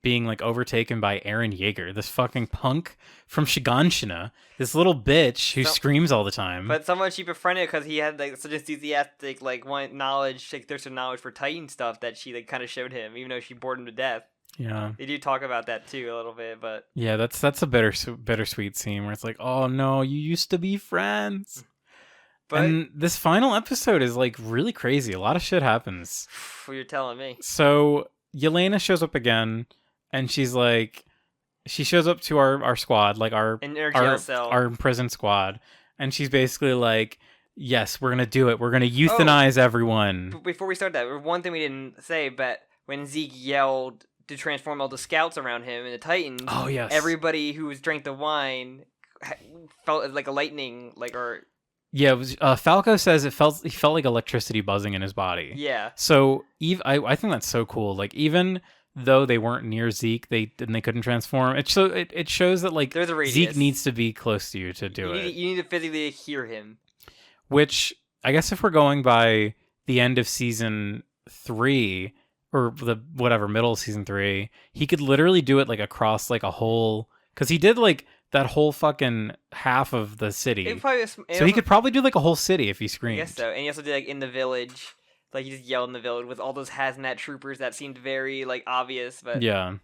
being like overtaken by Eren Yeager, this fucking punk from Shiganshina, this little bitch who screams all the time. But someone she befriended because he had like such enthusiastic like thirst of knowledge for Titan stuff that she like kind of showed him, even though she bored him to death. Yeah, they do talk about that too a little bit, but yeah, that's a bittersweet scene where it's like, oh no, you used to be friends. But and this final episode is like really crazy. A lot of shit happens. You're telling me. So Yelena shows up again, and she's like, she shows up to our squad, like our imprisoned squad, and she's basically like, yes, we're gonna do it. We're gonna euthanize everyone. Before we start that, one thing we didn't say, but when Zeke yelled to transform all the scouts around him and the Titans, everybody who was drank the wine felt like a lightning, like or. Yeah, it was, Falco says he felt like electricity buzzing in his body. Yeah. So I think that's so cool. Like even though they weren't near Zeke, they couldn't transform. It shows that like there's a radius. Zeke needs to be close to you to do it. You need to physically hear him. Which I guess if we're going by the end of season 3 or the middle of season 3, he could literally do it like across like a whole, because he did like that whole fucking half of the city. So he could probably do like a whole city if he screamed. I guess so. And he also did like in the village, like he just yelled in the village with all those hazmat troopers that seemed very like obvious. But yeah.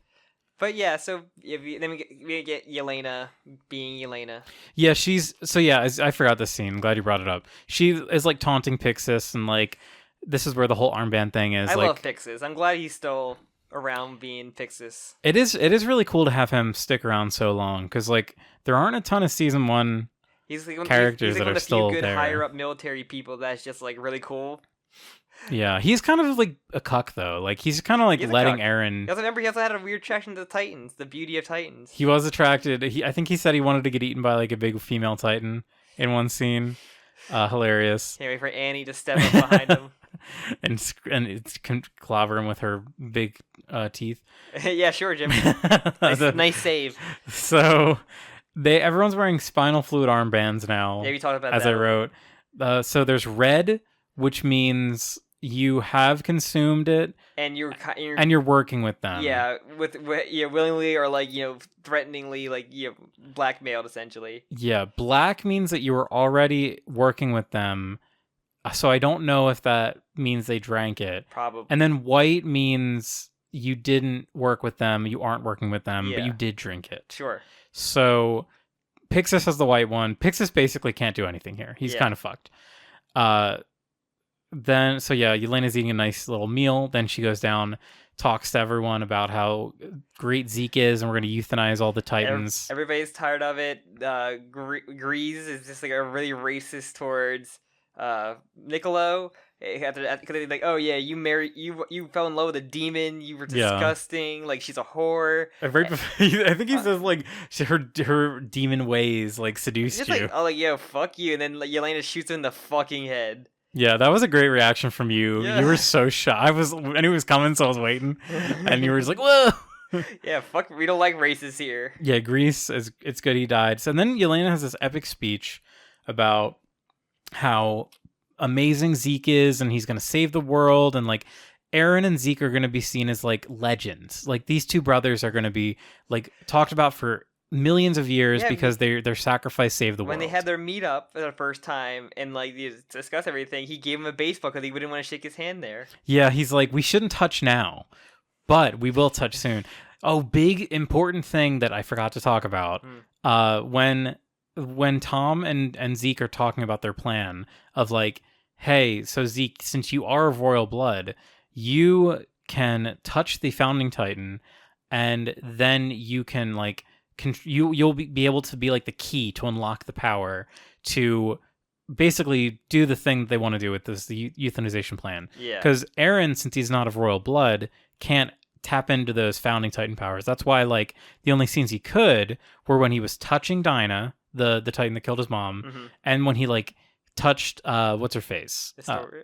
But yeah, so then we get Yelena being Yelena. Yeah, I forgot this scene. I'm glad you brought it up. She is like taunting Pixis, and like this is where the whole armband thing is. I love Pixis. I'm glad he's still around being Pixis. It is really cool to have him stick around so long because like there aren't a ton of season 1 characters that are still there. He's like one of the few good higher up military people that's just like really cool. Yeah, he's kind of like a cuck though. Like he's kind of like letting Eren. He also had a weird attraction to the Titans, the beauty of Titans. He was attracted. I think he said he wanted to get eaten by like a big female Titan in one scene. Hilarious. Can't wait for Annie to step up behind him and clobber him with her big teeth. Yeah, sure, Jim. Nice save. So everyone's wearing spinal fluid armbands now. Yeah, we talked about that. As I wrote. So there's red, which means you have consumed it, and you're working with them. Yeah, willingly or like threateningly, like blackmailed essentially. Yeah, black means that you were already working with them. So I don't know if that means they drank it. Probably. And then white means you didn't work with them, you aren't working with them, but you did drink it. Sure. So Pixis has the white one. Pixis basically can't do anything here. He's kind of fucked. Yelena's eating a nice little meal. Then she goes down, talks to everyone about how great Zeke is, and we're going to euthanize all the Titans. Everybody's tired of it. Grease is just like a really racist towards Niccolo, Because they're like, oh yeah, you fell in love with a demon. You were disgusting. Like she's a whore. I think he says like her demon ways like seduced you. Like, oh, like yo, fuck you, and then like, Yelena shoots him in the fucking head. Yeah, that was a great reaction from you. Yeah. You were so shocked. I knew it was coming, so I was waiting, and you were just like, whoa. Yeah, fuck. We don't like races here. Yeah, Grease it's good he died. So then Yelena has this epic speech about how amazing Zeke is, and he's gonna save the world, and like Eren and Zeke are gonna be seen as like legends. Like these two brothers are gonna be like talked about for millions of years because their sacrifice saved the world. When they had their meetup for the first time and like they discuss everything, he gave him a baseball because he wouldn't want to shake his hand there. Yeah, he's like, we shouldn't touch now, but we will touch soon. Oh, big important thing that I forgot to talk about. When Tom and Zeke are talking about their plan of like, hey, so Zeke, since you are of royal blood, you can touch the founding titan, and then you can like you'll be able to be like the key to unlock the power to basically do the thing they want to do with this the euthanization plan. Yeah. Because Eren, since he's not of royal blood, can't tap into those founding titan powers. That's why like the only scenes he could were when he was touching Dinah, the titan that killed his mom, and when he like touched what's her face,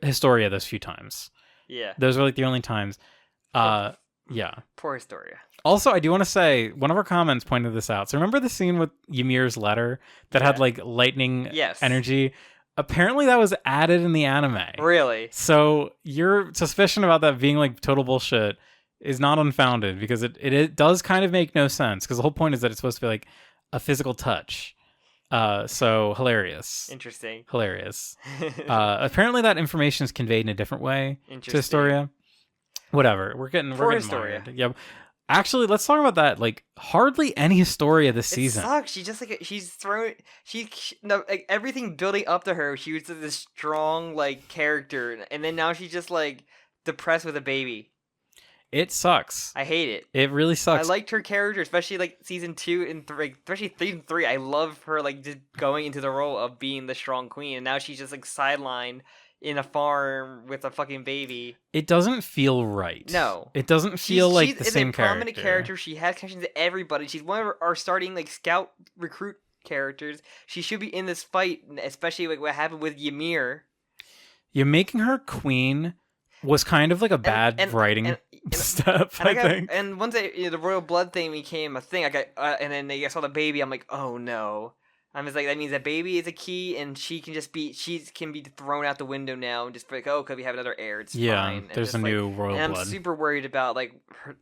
Historia those few times. Yeah, those were like the only times. Yeah, poor Historia. Also, I do want to say one of our comments pointed this out. So remember the scene with Ymir's letter that had like lightning energy? Apparently that was added in the anime. Really? So your suspicion about that being like total bullshit is not unfounded, because it does kind of make no sense, because the whole point is that it's supposed to be like a physical touch. So hilarious. Interesting. Hilarious. Apparently that information is conveyed in a different way to Historia. Whatever. We're getting Historia. Mired. Yeah. Actually, let's talk about that. Like, hardly any Historia this season. It sucks. She just like she's thrown. Like everything building up to her. She was this strong like character, and then now she's just like depressed with a baby. It sucks. I hate it. It really sucks. I liked her character, especially like season 2 and 3, especially season 3. I love her like just going into the role of being the strong queen, and now she's just like sidelined in a farm with a fucking baby. It doesn't feel right. No, it doesn't feel like the same character. She's a prominent character. She has connections to everybody. She's one of our starting like scout recruit characters. She should be in this fight, especially like what happened with Ymir. You're making her queen was kind of like a bad writing step, I think. And once the royal blood thing became a thing, and then I saw the baby, I'm like, oh no. I'm just like, that means that baby is a key, and she can be thrown out the window now, and just like, oh, because we have another heir, it's fine. There's a new royal blood. And I'm super worried about like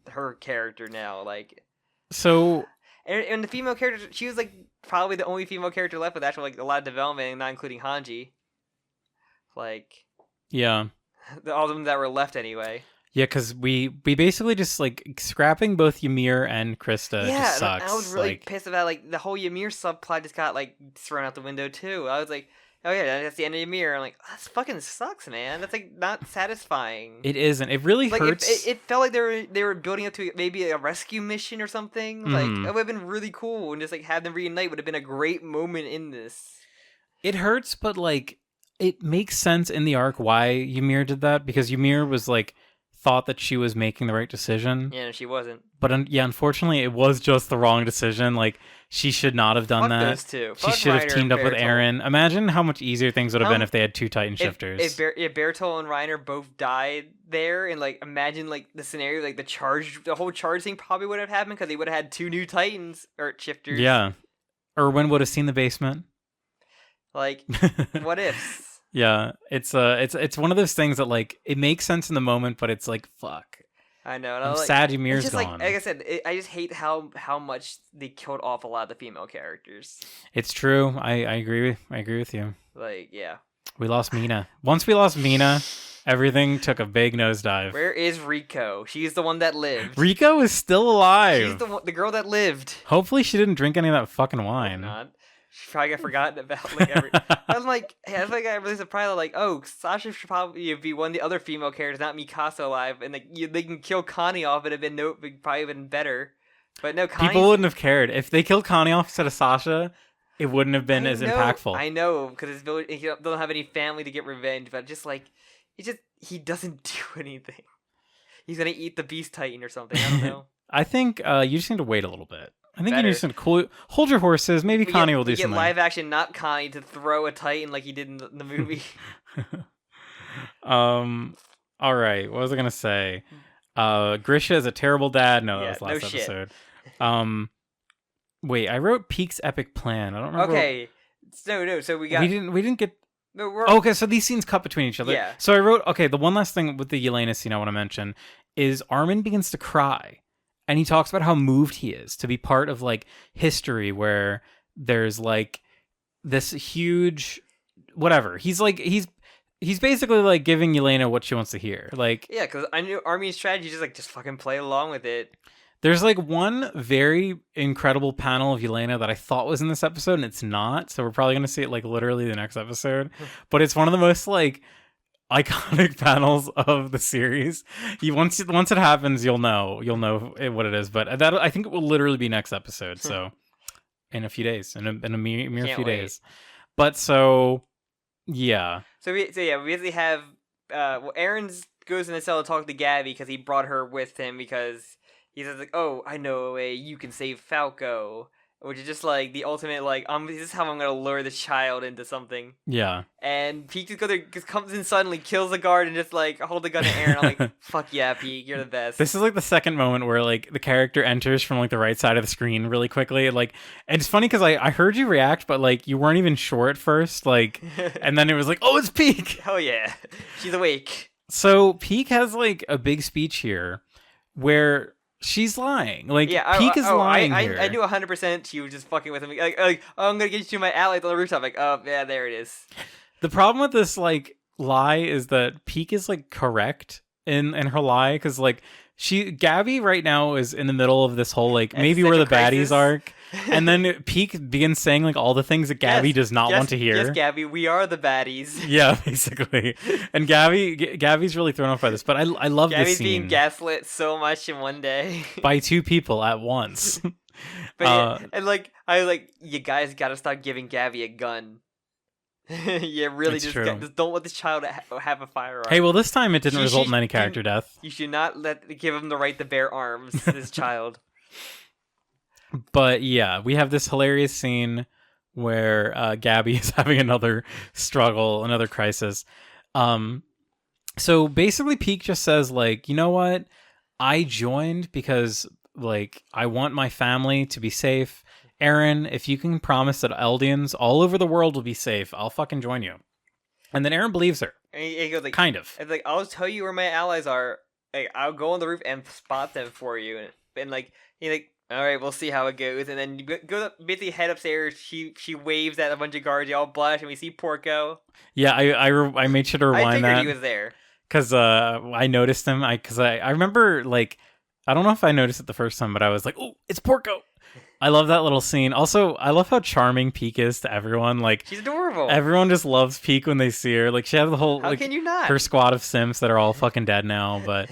her character now, like. So. And the female character, she was like probably the only female character left with actually like a lot of development, not including Hanji. Like. Yeah. All of them that were left anyway. Yeah, because we basically just like scrapping both Ymir and Krista just sucks. I was really pissed about like the whole Ymir subplot just got like thrown out the window too. I was like, oh yeah, that's the end of Ymir. I'm like, that fucking sucks, man. That's like not satisfying. It isn't. It really hurts. It felt like they were building up to maybe a rescue mission or something. Like it would have been really cool, and just like have them reunite would have been a great moment in this. It hurts, but like it makes sense in the arc why Ymir did that, because Ymir was like thought that she was making the right decision. Yeah, no, she wasn't. But unfortunately, it was just the wrong decision. Like, she should not have done that. Those two. She should have teamed up with Eren. Imagine how much easier things would have been if they had two Titan shifters. If Bertolt and Reiner both died there, and like imagine like the scenario, like the whole charge thing probably would have happened because they would have had two new Titans or shifters. Yeah. Erwin would have seen the basement. Like, what ifs? Yeah, it's one of those things that like it makes sense in the moment, but it's like fuck. I know. I'm sad Ymir's gone. Like I said, I just hate how much they killed off a lot of the female characters. It's true. I agree with you. Like, yeah. We lost Mina. Once we lost Mina, everything took a big nosedive. Where is Rico? She's the one that lived. Rico is still alive. She's the girl that lived. Hopefully she didn't drink any of that fucking wine. Not. She probably got forgotten about like every. I'm like, I got really surprised. Like, oh, Sasha should probably be one of the other female characters, not Mikasa alive, and like they can kill Connie off. It'd have been probably been better. But no, people wouldn't have cared if they killed Connie off instead of Sasha. It wouldn't have been as impactful. I know, because he don't have any family to get revenge. But just like, he doesn't do anything. He's gonna eat the Beast Titan or something. I don't know. I think you just need to wait a little bit. I think you just need to hold your horses. Maybe Connie will do something. Get live action, not Connie, to throw a Titan like he did in the movie. All right. What was I gonna say? Grisha is a terrible dad. No, that was last episode. Wait, I wrote PIECK's epic plan. I don't remember. Okay. No. So we didn't get. No, okay, so these scenes cut between each other. Yeah. So I wrote. Okay, the one last thing with the Yelena scene I want to mention is Armin begins to cry, and he talks about how moved he is to be part of like history where there's like this huge whatever. He's basically like giving Yelena what she wants to hear. Like, yeah, because I knew Armin's strategy is just fucking play along with it. There's like one very incredible panel of Yelena that I thought was in this episode, and it's not. So we're probably gonna see it like literally the next episode. But it's one of the most like iconic panels of the series. Once it happens, you'll know what it is. But that I think it will literally be next episode. So in a few days, in a mere few days. But so yeah. So we basically have Aaron goes in the cell to talk to Gabby because he brought her with him because he says like, "Oh, I know a way you can save Falco," which is just like the ultimate like, this is how I'm gonna lure this child into something. Yeah. And PIECK just comes in suddenly, kills the guard, and just like hold the gun at Aaron. I'm like, "Fuck yeah, PIECK, you're the best." This is like the second moment where like the character enters from like the right side of the screen really quickly. Like, and it's funny because I heard you react, but like you weren't even sure at first. Like, and then it was like, "Oh, it's PIECK." Oh yeah, she's awake. So PIECK has like a big speech here where she's lying. Like, PIECK is lying here. I knew 100% she was just fucking with him. Like, oh, I'm gonna get you to my allies on the rooftop. Like, oh, yeah, there it is. The problem with this, like, lie is that PIECK is, like, correct in her lie. Because, like, Gabby right now is in the middle of this whole, like, maybe we're the baddies arc. And then PIECK begins saying, like, all the things that Gabby does not want to hear. Yes, Gabby, we are the baddies. Yeah, basically. And Gabby's really thrown off by this. But I love this scene. Gabby's being gaslit so much in one day. By two people at once. But you guys gotta stop giving Gabby a gun. Yeah, really, just don't let this child have a firearm. Hey, well, this time it didn't result in any character death. You should not give him the right to bear arms, this child. But yeah, we have this hilarious scene where Gabby is having another struggle, another crisis. So basically PIECK just says, like, you know what? I joined because, like, I want my family to be safe. Aaron, if you can promise that Eldians all over the world will be safe, I'll fucking join you. And then Aaron believes her. And he goes, like, kind of. It's like, I'll tell you where my allies are. Like, I'll go on the roof and spot them for you. And like, he like, all right, we'll see how it goes. And then you go up, basically head upstairs. She waves at a bunch of guards. Y'all blush, and we see Porco. Yeah, I made sure to rewind that. I figured he was there. Because I noticed him. I remember, like, I don't know if I noticed it the first time, but I was like, oh, it's Porco. I love that little scene. Also, I love how charming PIECK is to everyone. Like, she's adorable. Everyone just loves PIECK when they see her. Like, she has the whole how can you not? Her squad of simps that are all fucking dead now. But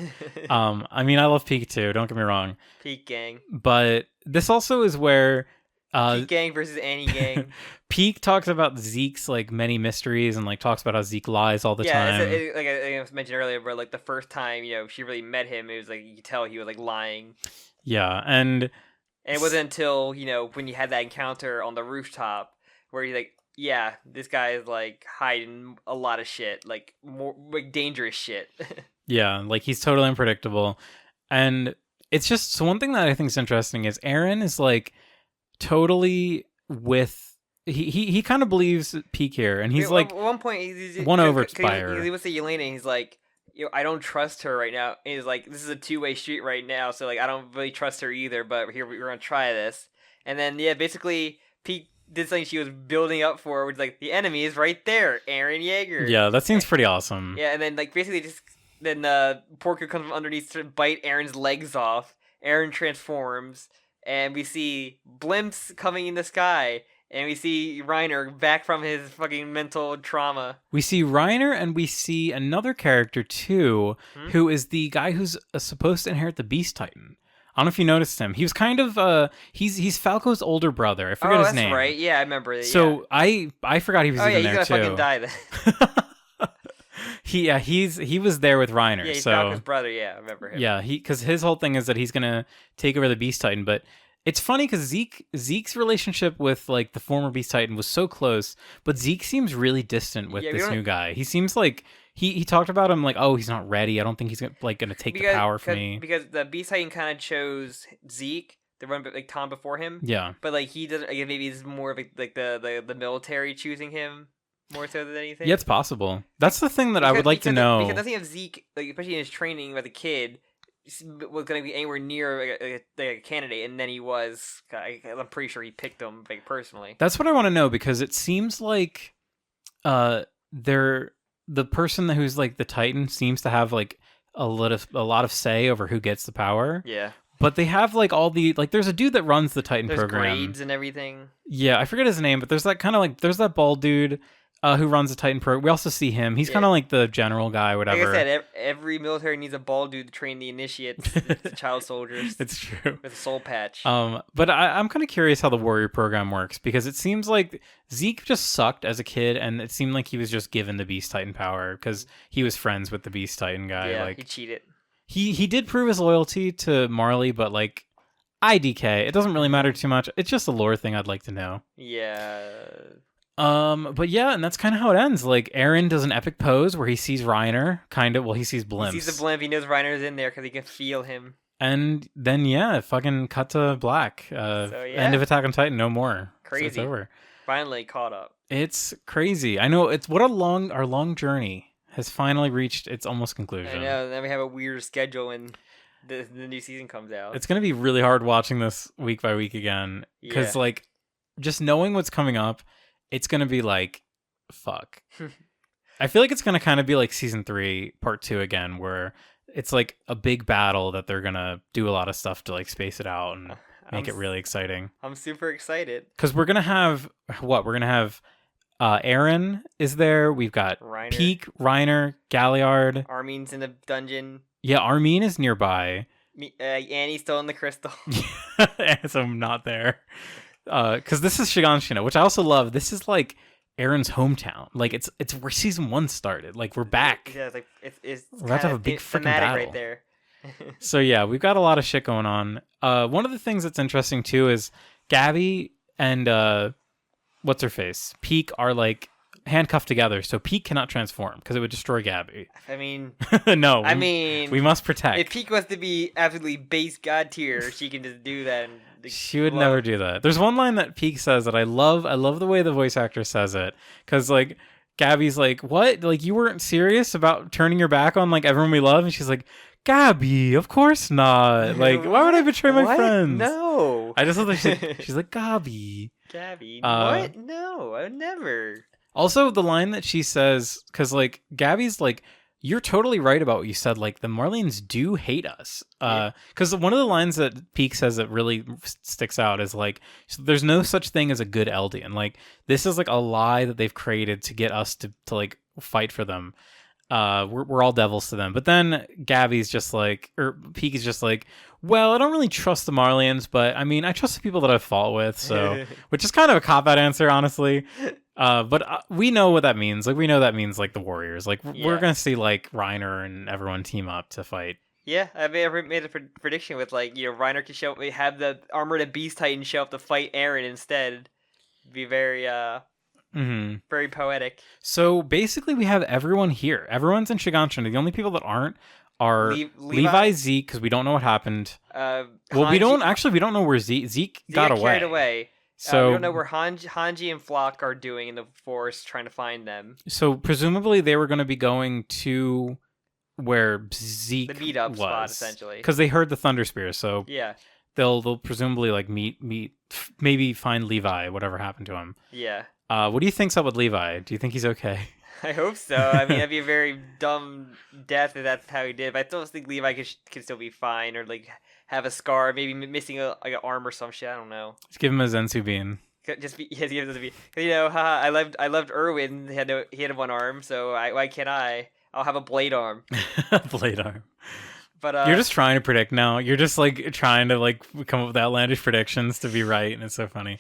I mean, I love PIECK too. Don't get me wrong. PIECK gang. But this also is where PIECK gang versus Annie gang. PIECK talks about Zeke's like many mysteries and like talks about how Zeke lies all the time. Yeah, like I mentioned earlier, where like the first time she really met him, it was like you could tell he was like lying. Yeah, and it wasn't until when you had that encounter on the rooftop where you're like, yeah, this guy is like hiding a lot of shit, like more like dangerous shit. Yeah, like he's totally unpredictable, and it's just so one thing that I think is interesting is Aaron is like totally with. He kind of believes PIECK here, and he's like at one point he's won over by her. He was to Yelena, and he's like, I don't trust her right now. And he's like, this is a two-way street right now, so like I don't really trust her either. But here we're gonna try this, and then basically PIECK did something she was building up for, which is like the enemy is right there, Eren Yeager. Yeah, that seems pretty awesome. Yeah, and then like basically then Porco comes from underneath to bite Eren's legs off. Eren transforms, and we see blimps coming in the sky. And we see Reiner back from his fucking mental trauma. We see Reiner, and we see another character too, who is the guy who's supposed to inherit the Beast Titan. I don't know if you noticed him. He was kind of he's Falco's older brother. I forget his name. Oh, that's right. Yeah, I remember. So I forgot he was even there too. Oh yeah, he's gonna fucking die then. he was there with Reiner. Yeah, he's so Falco's brother. Yeah, I remember him. Yeah, because his whole thing is that he's gonna take over the Beast Titan. But it's funny because Zeke's relationship with like the former Beast Titan was so close, but Zeke seems really distant with this new guy. He seems like he talked about him like, oh, he's not ready. I don't think he's gonna take the power from me. Because the Beast Titan kind of chose Zeke to run like Tom before him. Yeah, but like he doesn't. Like, maybe it's more of like the military choosing him more so than anything. Yeah, it's possible. That's the thing that I would like to know. Because nothing of Zeke, like especially in his training as a kid, was going to be anywhere near a candidate, and then he was. I'm pretty sure he picked him like personally. That's what I want to know because it seems like, the person who's like the Titan seems to have like a lot of say over who gets the power. Yeah. But they have like all the like. There's a dude that runs the Titan program. There's grades and everything. Yeah, I forget his name, but there's that kind of like there's that bald dude who runs the Titan program. We also see him. He's kind of like the general guy, whatever. Like I said, every military needs a bald dude to train the initiates, the child soldiers. It's true. With a soul patch. But I'm kind of curious how the warrior program works because it seems like Zeke just sucked as a kid, and it seemed like he was just given the Beast Titan power because he was friends with the Beast Titan guy. Yeah, like he cheated. He did prove his loyalty to Marley, but like IDK, it doesn't really matter too much. It's just a lore thing I'd like to know. Yeah. But yeah, and that's kind of how it ends. Like Eren does an epic pose where he sees Reiner, he sees Blimps. He sees the blimp. He knows Reiner's in there because he can feel him. And then fucking cut to black. End of Attack on Titan, no more. Crazy. So it's over. Finally caught up. It's crazy. I know. It's what our long journey has finally reached its almost conclusion. I know. Then we have a weird schedule when the new season comes out. It's gonna be really hard watching this week by week again because like just knowing what's coming up, it's gonna be like, fuck. I feel like it's gonna kind of be like season 3, part 2 again, where it's like a big battle that they're gonna do a lot of stuff to like space it out and make it really exciting. I'm super excited because we're gonna have Eren is there. We've got Reiner. PIECK, Reiner, Galliard. Armin's in the dungeon. Yeah, Armin is nearby. Annie's still in the crystal. So I'm not there. Because this is Shiganshina, which I also love. This is like Eren's hometown. Like it's where season 1 started. Like we're back. Yeah, it's like it's we're about to have a big freaking battle right there. So yeah, we've got a lot of shit going on. One of the things that's interesting too is Gabby and what's her face? PIECK are like handcuffed together, so PIECK cannot transform because it would destroy Gabby. I mean, no. We must protect. If PIECK wants to be absolutely base god tier, she can just do that. She would never do that. There's one line that PIECK says that I love. I love the way the voice actor says it because like Gabby's like, "What? Like you weren't serious about turning your back on like everyone we love?" And she's like, "Gabby, of course not. Like, why would I betray my friends? No." I just love that she's like, Gabby. What? No, I would never. Also, the line that she says, because like Gabby's like, you're totally right about what you said. Like the Marleans do hate us. Because one of the lines that PIECK says that really sticks out is like, there's no such thing as a good Eldian. Like this is like a lie that they've created to get us to like fight for them. We're all devils to them. But then Gabby's just like, or PIECK is just like, well, I don't really trust the Marlians, but I mean, I trust the people that I've fought with. So, which is kind of a cop-out answer, honestly. But we know what that means. Like, we know that means like the Warriors. Like, we're gonna see like Reiner and everyone team up to fight. Yeah, I made a prediction with like, you know, Reiner could show up, have the armored Beast Titan show up to fight Eren instead. Be very very poetic. So basically, we have everyone here. Everyone's in Shiganshina. The only people that aren't are Levi, Zeke, because we don't know what happened. We don't know where Zeke got away. Carried away. So we don't know where Hanji and Flock are doing in the forest, trying to find them. So presumably they were going to be going to where Zeke the meet-up spot, essentially, because they heard the Thunder Spear. So yeah, they'll presumably like meet, maybe find Levi. Whatever happened to him. Yeah. What do you think's up with Levi? Do you think he's okay? I hope so. I mean, that'd be a very dumb death if that's how he did. But I still think Levi could still be fine, or like have a scar, maybe missing like an arm or some shit. I don't know. Just give him a Zensu bean. Give him a bean. You know, I loved Erwin. He had one arm, so why can't I? I'll have a blade arm. Blade arm. But you're just trying to predict now. You're just like trying to like come up with outlandish predictions to be right, and it's so funny.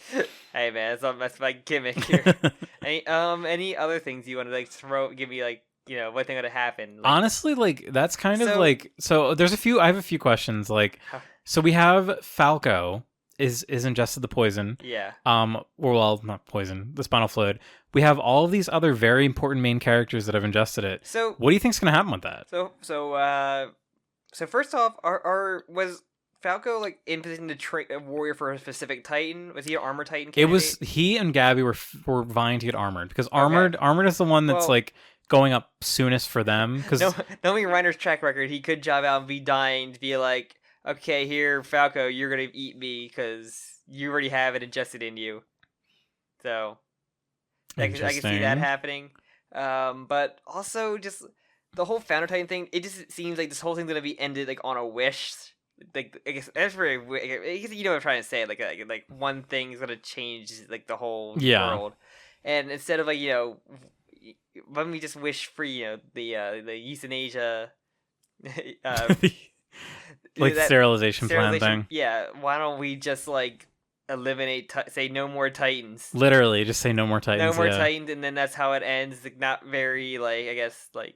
Hey man, that's my gimmick here. Any other things you want to like give me like what thing would have happened. Like, honestly, like that's kind of like so. There's I have a few questions. Like, so we have Falco is ingested the poison. Yeah. Or well, not poison, the spinal fluid. We have all of these other very important main characters that have ingested it. So what do you think's gonna happen with that? So first off, was Falco like in position to train a warrior for a specific Titan? Was he an armor Titan candidate? It was he and Gabby were vying to get armored because armored is the one that's like going up soonest for them. Because knowing Reiner's track record, he could job out and be dying to be like, okay, here Falco, you're gonna eat me because you already have it ingested in you. So I can see that happening. But also just the whole Founder Titan thing. It just seems like this whole thing's gonna be ended like on a wish. Like I guess that's very. I guess you know what I'm trying to say. Like one thing's gonna change like the whole world, and instead of like let me just wish for the euthanasia, like sterilization plan thing. Yeah, why don't we just like eliminate say no more Titans? Literally, just say no more Titans. No more Titans, and then that's how it ends. Like not very like I guess like.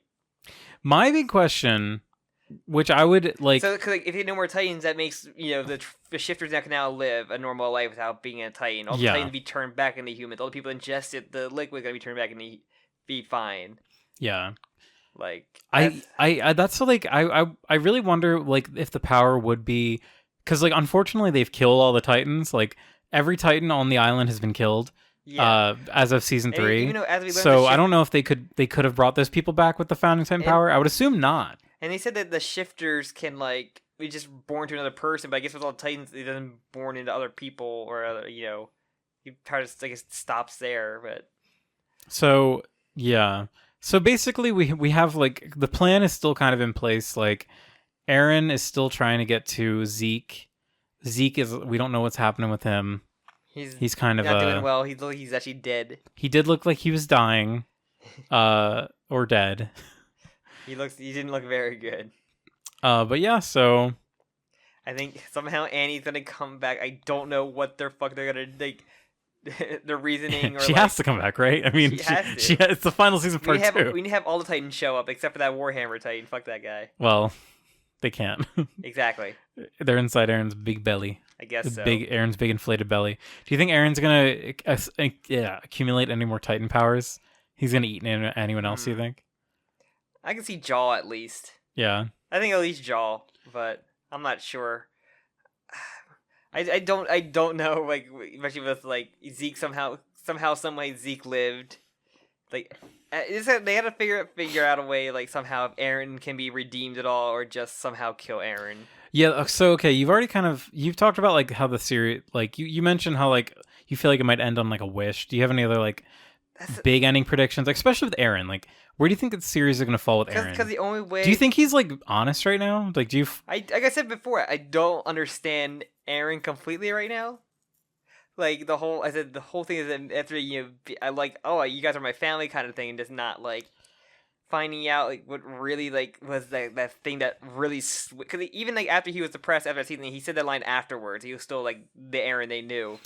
My big question. Which I would like. So, cause, like, if you have no more Titans, that makes the shifters that can now live a normal life without being a Titan. All the Titans be turned back into humans. All the people ingested the liquid gonna be turned back and be fine. Yeah. Like that's like I really wonder like if the power would be because like unfortunately they've killed all the Titans. Like every Titan on the island has been killed. Yeah. As of season 3. Even though, so I don't know if they could have brought those people back with the founding Titan power. I would assume not. And they said that the shifters can like be just born to another person, but I guess with all the Titans, it doesn't born into other people or other. He tries to I guess stops there, but. So yeah, so basically we have like the plan is still kind of in place. Like Eren is still trying to get to Zeke. Zeke is we don't know what's happening with him. He's kind of not doing well. He's actually dead. He did look like he was dying, or dead. He didn't look very good. But yeah, so I think somehow Annie's gonna come back. I don't know what they're gonna like. The reasoning. Or she has to come back, right? I mean, she it's the final season part 2. We need to have all the Titans show up except for that Warhammer Titan. Fuck that guy. Well, they can't. Exactly. They're inside Eren's big belly. I guess so. Eren's big inflated belly. Do you think Eren's gonna accumulate any more Titan powers? He's gonna eat anyone else? You think? I can see Jaw at least. Yeah. I think at least Jaw, but I'm not sure. I don't know. Like especially with like Zeke somehow some way Zeke lived. Like they had to figure out a way like somehow if Eren can be redeemed at all or just somehow kill Eren. Yeah. So okay, you've talked about like how the series like you mentioned how like you feel like it might end on like a wish. Do you have any other like big ending predictions, like, especially with Eren? Like, where do you think the series is going to fall with Eren? Because the only way... Do you think he's, like, honest right now? Like, do you... Like I said before, I don't understand Eren completely right now. Like, the whole thing is that after, I like, oh, you guys are my family kind of thing, and just not, like, finding out, like, what really, like, was that thing that really... Because even, like, after he was depressed after that season, he said that line afterwards. He was still, like, the Eren they knew.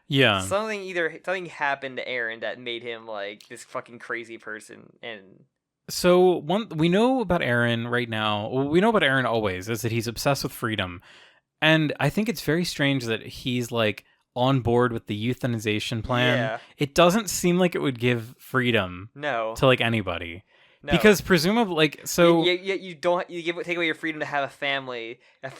Yeah. Something happened to Eren that made him like this fucking crazy person. And so we know about Eren right now. Well, we know about Eren always is that he's obsessed with freedom, and I think it's very strange that he's like on board with the euthanization plan. Yeah. It doesn't seem like it would give freedom. No. To like anybody. No. Because presumably, like, so you take away your freedom to have a family, because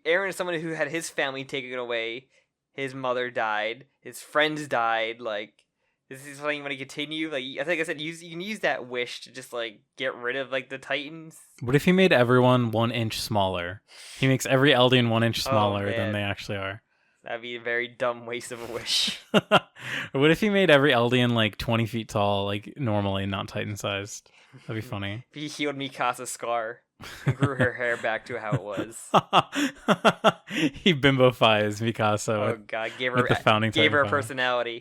Eren is someone who had his family taken away. His mother died. His friends died. Like, this is something you want to continue. Like, I think I said, you can use that wish to just like get rid of like the Titans. What if he made everyone 1 inch smaller? He makes every Eldian 1 inch smaller than they actually are. That'd be a very dumb waste of a wish. What if he made every Eldian like 20 feet tall, like normally, not Titan sized? That'd be funny. He healed Mikasa's scar. And grew her hair back to how it was. He bimbofies Mikasa. Oh god, gave her a personality.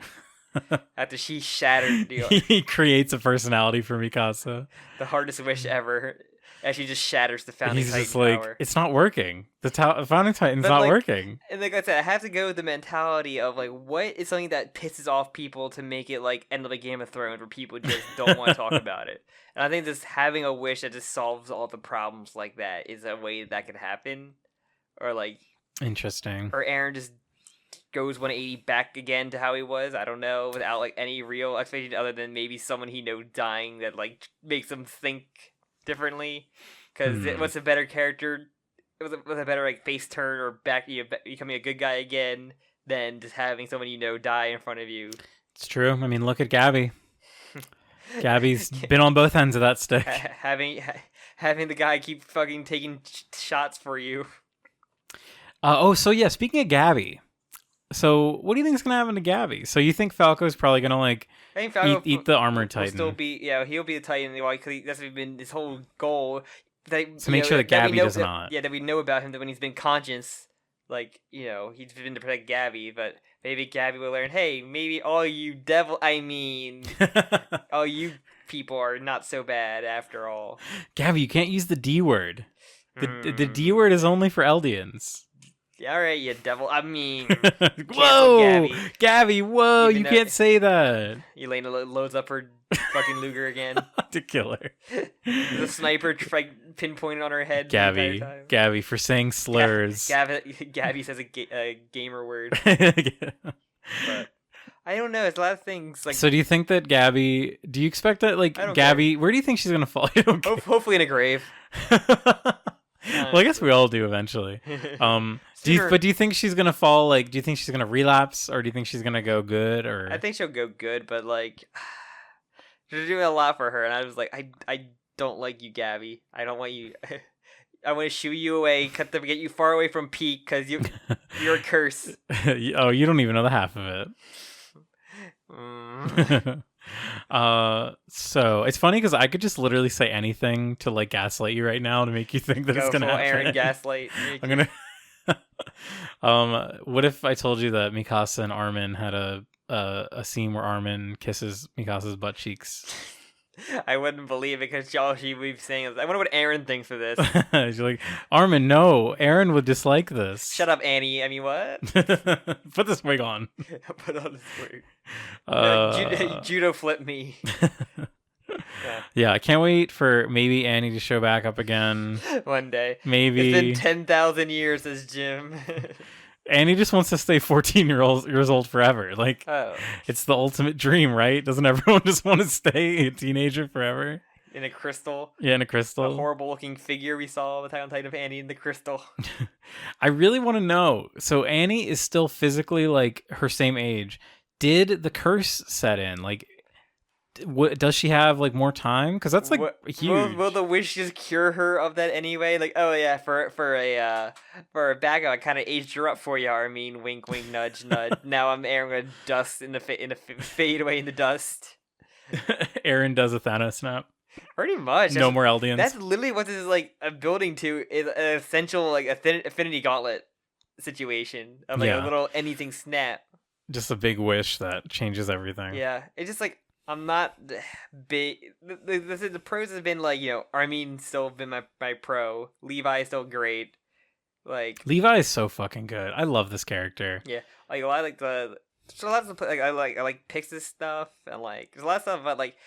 After she shattered he creates a personality for Mikasa. The hardest wish ever. Actually, just shatters the And founding he's Titan just like, power. it's not working. The Founding Titan's But, not like, working. And like I said, I have to go with the mentality of like, what is something that pisses off people to make it like end of a Game of Thrones where people just don't want to talk about it. And I think just having a wish that just solves all the problems like that is a way that could happen. Or like, interesting. Or Aaron just goes 180 back again to how he was. I don't know, without like any real explanation other than maybe someone he knows dying that like makes him think differently. Because what's a better character? It was a better like face turn or becoming a good guy again than just having someone you know die in front of you. It's true. I mean, look at Gabby. Gabby's been on both ends of that stick. Having the guy keep fucking taking shots for you. So yeah, speaking of Gabby, so what do you think is gonna happen to Gabby? So you think Falco's probably gonna like eat the armored Titan? He'll be the Titan. Because that's been his whole goal. To make sure that Gabby does not. Yeah, that we know about him that when he's been conscious, like he's been to protect Gabby, but maybe Gabby will learn. Hey, maybe all you all you people are not so bad after all. Gabby, you can't use the D word. The D word is only for Eldians. All right, you devil. Whoa, Gabby. Whoa, you can't say that. Elena loads up her fucking Luger again to kill her. The sniper pinpointed on her head. Gabby for saying slurs. Gabby says a gamer word. But I don't know. It's a lot of things. Like, so do you think that Gabby? Do you expect that Gabby? Where do you think she's gonna fall? Hopefully in a grave. Well, I guess we all do eventually. Do you think she's gonna fall? Like, do you think she's gonna relapse, or do you think she's gonna go good? Or I think she'll go good, but like, they're doing a lot for her, and I was like, I don't like you, Gabby. I don't want you. I want to shoo you away, get you far away from PIECK, because you're a curse. Oh, you don't even know the half of it. So it's funny because I could just literally say anything to like gaslight you right now to make you think that it's gonna happen. Aaron gaslight. I'm gonna. What if I told you that Mikasa and Armin had a scene where Armin kisses Mikasa's butt cheeks? I wouldn't believe it because she would be saying, I wonder what Aaron thinks of this. She's like, Armin, no, Aaron would dislike this. Shut up, Annie. I mean, what? Put this wig on. Put on this wig. Judo flip me. Yeah, I can't wait for maybe Annie to show back up again. One day. Maybe. It's been 10,000 years as Jim. Annie just wants to stay 14 years old forever. Like, It's the ultimate dream, right? Doesn't everyone just want to stay a teenager forever? In a crystal. Yeah, in a crystal. A horrible looking figure we saw the Attack on Titan of Annie in the crystal. I really want to know. So Annie is still physically like her same age. Did the curse set in? Like, does she have like more time? Because that's like huge. Will the wish just cure her of that anyway? Like, oh yeah, for a backup, I kind of aged her up for you. I mean, wink, wink, nudge, nudge. Now I'm gonna dust in the fade away in the dust. Aaron does a Thanos snap. Pretty much. No more Eldians. That's literally what this is like building to. Is an essential like Affinity Gauntlet situation of like a little anything snap. Just a big wish that changes everything. Yeah, it's just like. I'm not big. The pros has been like Armin still been my pro. Levi still great. Like Levi is so fucking good. I love this character. Yeah, like I like there's a lot of like I like Pix's stuff and like there's a lot of stuff about like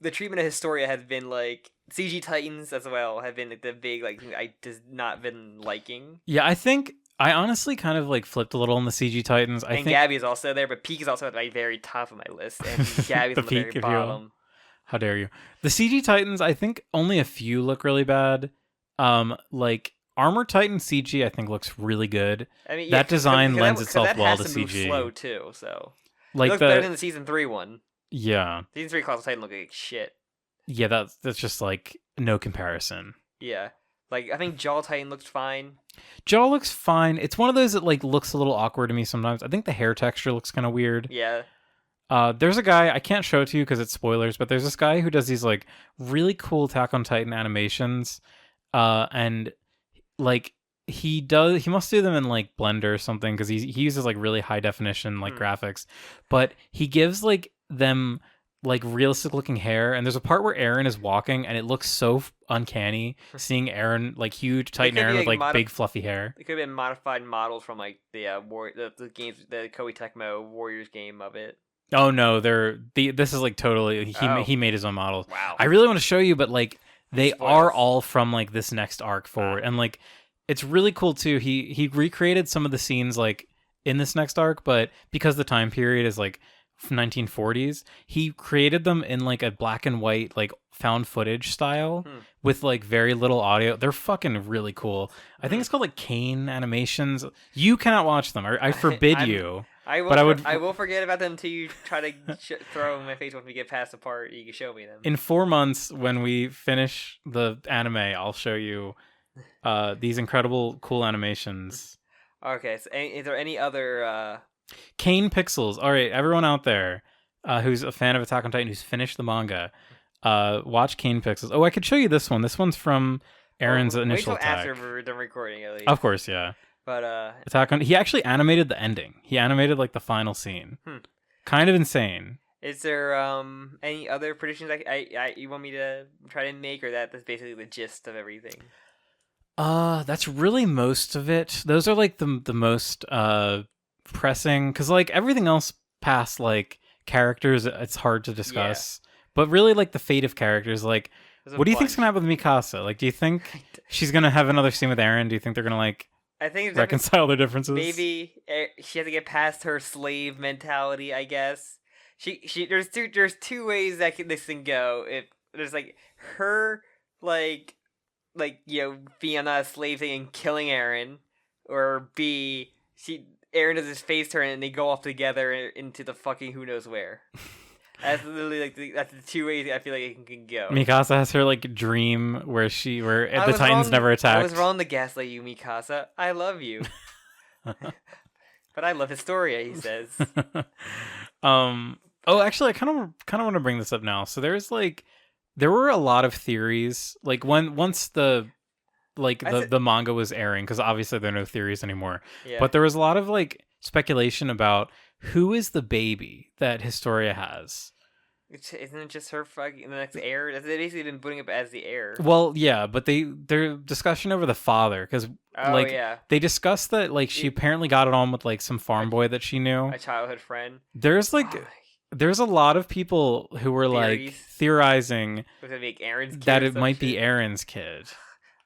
the treatment of Historia has been like CG Titans as well have been like, the big like thing I just not been liking. Yeah, I think. I honestly kind of like flipped a little on the CG Titans. I think Gabby is also there, but PIECK is also at the very top of my list, and Gabby's at the very bottom. How dare you? The CG Titans, I think only a few look really bad. Like Armor Titan CG, I think looks really good. I mean, that design lends itself well to CG. Move slow too, so like it looks better than the season 3 one. Yeah, season 3 Colossal Titan look like shit. Yeah, that's just like no comparison. Yeah. Like, I think Jaw Titan looks fine. Jaw looks fine. It's one of those that, like, looks a little awkward to me sometimes. I think the hair texture looks kind of weird. Yeah. There's a guy, I can't show it to you because it's spoilers, but there's this guy who does these, like, really cool Attack on Titan animations. And, like, he must do them in, like, Blender or something because he uses, like, really high definition, like, graphics. But he gives, like, them like realistic looking hair, and there's a part where Aaron is walking and it looks so uncanny seeing Aaron, like huge Titan Aaron with like big fluffy hair. It could have been modified models from like the the games, the Koei Tecmo Warriors game of it. Oh no, this is like totally he made his own models. Wow. I really want to show you, but like they are all from like this next arc forward, and like it's really cool too. He recreated some of the scenes like in this next arc, but because the time period is like 1940s, he created them in like a black and white like found footage style with like very little audio. They're fucking really cool. I think it's called like Kane Animations. You cannot watch them. I forbid you. I will forget about them until you try to throw them in my face once we get past the part. You can show me them. In 4 months, when we finish the anime, I'll show you these incredible, cool animations. Okay, so is there any other... Kane Pixels. All right, everyone out there who's a fan of Attack on Titan, who's finished the manga, watch Kane Pixels. Oh, I could show you this one. This one's from Aaron's initial attack. Wait till after we're done recording, at least. Of course, yeah. But Attack on. He actually animated the ending. He animated like the final scene. Kind of insane. Is there any other predictions you want me to try to make, or that's basically the gist of everything? That's really most of it. Those are like the most pressing, because like everything else past like characters, it's hard to discuss. Yeah. But really, like the fate of characters, like what do you think's gonna happen with Mikasa? Like, do you think she's gonna have another scene with Eren? Do you think they're gonna like? I think reconcile their differences. Maybe she has to get past her slave mentality. I guess there's two ways that this can go. If there's like her like being on a slave thing and killing Eren, or B, Eren does his face turn and they go off together into the fucking who knows where. That's literally like that's the two ways I feel like it can go. Mikasa has her like dream where the Titans never attacked. I was wrong to gaslight you, Mikasa. I love you, but I love Historia. He says. Oh, actually, I kind of want to bring this up now. So there were a lot of theories. Like once the manga was airing, because obviously there are no theories anymore. Yeah. But there was a lot of like speculation about who is the baby that Historia has. Isn't it just her fucking the next heir? They basically been putting up as the heir. Well, yeah, but their discussion over the father, because they discussed that like she apparently got it on with like some farm boy that she knew, a childhood friend. There's a lot of people who were like theorizing that it might be Eren's kid.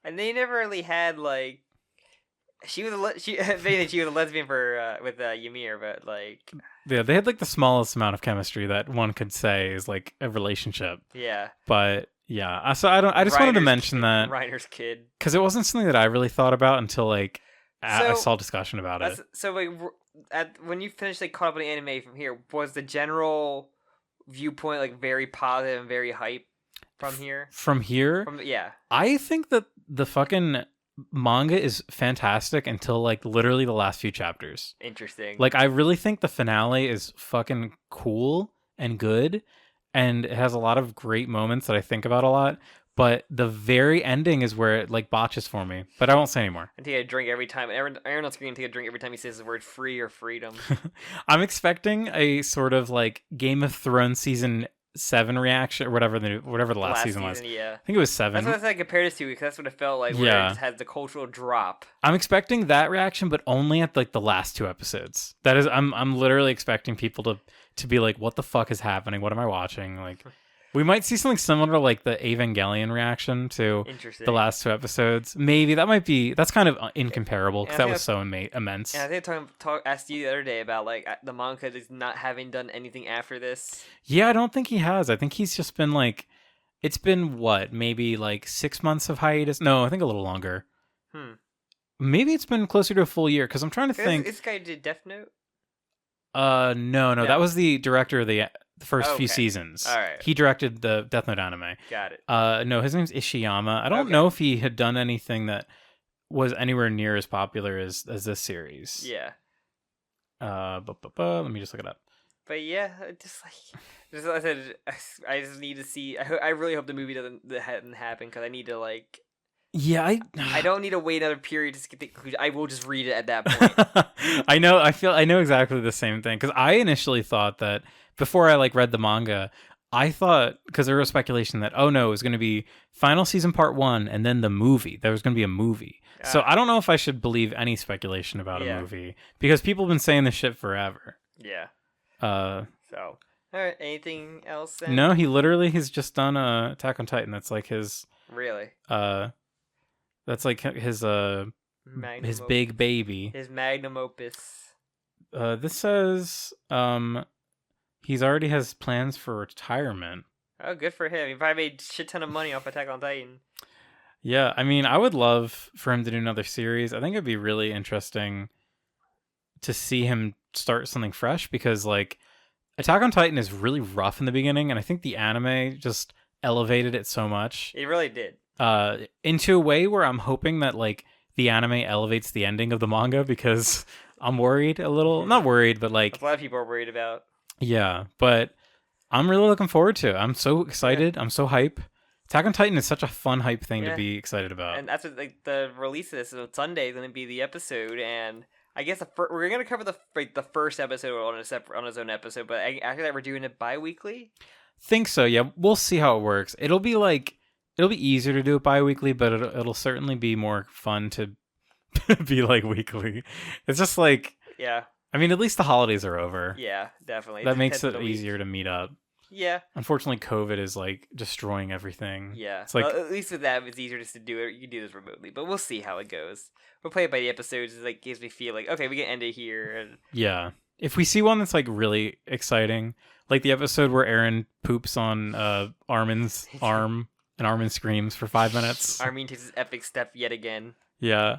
And they never really had like she was a lesbian for with Ymir, but like yeah, they had like the smallest amount of chemistry that one could say is like a relationship. Yeah, but yeah, so I just wanted to mention that Reiner's kid, because it wasn't something that I really thought about until like I saw discussion about it. So like when you finished like caught up on the anime from here, was the general viewpoint like very positive and very hype from here? Yeah. I think that the fucking manga is fantastic until like literally the last few chapters. Interesting. Like I really think the finale is fucking cool and good, and it has a lot of great moments that I think about a lot. But the very ending is where it like botches for me. But I won't say anymore. I take a drink every time. Aaron on screen take a drink every time he says the word free or freedom. I'm expecting a sort of like Game of Thrones season 7 reaction, or whatever the last season was. Yeah, I think it was 7. That's what I compared it to, because that's what it felt like. Where it just had the cultural drop. I'm expecting that reaction, but only at like the last 2 episodes. That is, I'm literally expecting people to be like, "What the fuck is happening? What am I watching?" Like, we might see something similar to like the Evangelion reaction to the last 2 episodes. Maybe that's kind of incomparable, because that was so immense. And I think asked you the other day about like the manga is not having done anything after this. Yeah, I don't think he has. I think he's just been like, it's been what, maybe like 6 months of hiatus? No, I think a little longer. Maybe it's been closer to a full year, because I'm trying to think. This guy did Death Note? No, that was the director of the first few seasons. All right. He directed the Death Note anime. Got it. No, his name's Ishiyama. I don't know if he had done anything that was anywhere near as popular as this series. Yeah. Let me just look it up. But yeah, just like I said, I just need to see. I really hope the movie doesn't happen, because I need to like. Yeah, I don't need to wait another period to get the conclusion. I will just read it at that point. I know exactly the same thing, because I initially thought that before I like read the manga, I thought, because there was speculation that, oh no, it was going to be final season part 1 and then the movie. There was going to be a movie. So I don't know if I should believe any speculation about a movie, because people have been saying this shit forever. Yeah. So. All right. Anything else then? No, he literally has just done Attack on Titan. That's like his. Really. That's like his big baby. His magnum opus. This says he's already has plans for retirement. Oh, good for him. He probably made a shit ton of money off Attack on Titan. Yeah, I mean, I would love for him to do another series. I think it'd be really interesting to see him start something fresh, because like Attack on Titan is really rough in the beginning, and I think the anime just elevated it so much. It really did. Into a way where I'm hoping that like the anime elevates the ending of the manga, because I'm worried a little. Not worried, but like a lot of people are worried about. Yeah, but I'm really looking forward to it. I'm so excited. Yeah. I'm so hype. Attack on Titan is such a fun hype thing to be excited about. And that's what, like, the release of this. So Sunday is going to be the episode, and I guess we're going to cover the first episode on its own episode. But after that, we're doing it bi-weekly. Think so. Yeah, we'll see how it works. It'll be easier to do it bi-weekly, but it'll certainly be more fun to be like weekly. It's just like, yeah. I mean, at least the holidays are over. Yeah, definitely. That makes it easier to meet up. Yeah. Unfortunately, COVID is like destroying everything. Yeah. It's like, well, at least with that, it's easier just to do it. You can do this remotely, but we'll see how it goes. We'll play it by the episodes. It like gives me feel like, okay, we can end it here. And yeah. If we see one that's like really exciting, like the episode where Eren poops on Armin's arm and Armin screams for 5 minutes. Armin takes his epic step yet again. Yeah.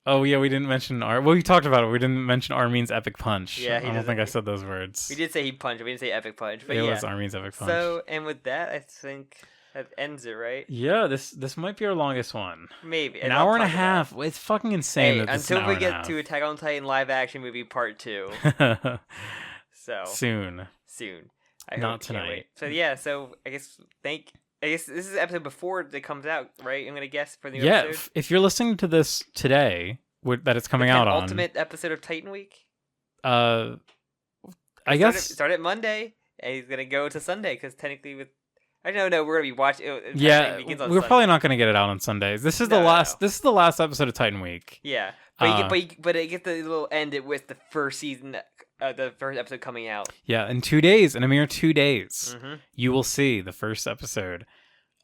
Oh yeah, we didn't mention we talked about it. We didn't mention Armin's epic punch. Yeah, I don't think I said those words. We did say he punched. We didn't say epic punch, but it was Armin's epic punch. So, and with that, I think that ends it, right? Yeah, this might be our longest one. Maybe an hour and a half. It's fucking insane. Hey, until we get to Attack on Titan live action movie part 2. So soon. I Not hope, tonight. So yeah. So I guess this is the episode before it comes out, right? I'm gonna guess for the episode. Yeah, if you're listening to this today, that it's coming out on ultimate episode of Titan Week. I guess start at Monday, and he's gonna go to Sunday because technically, I don't know. We're gonna be watching. Yeah, we're probably not gonna get it out on Sundays. This is the last. This is the last episode of Titan Week. Yeah, but it gets the little end it with the first season. The first episode coming out. Yeah, in 2 days, in a mere 2 days, you will see the first episode.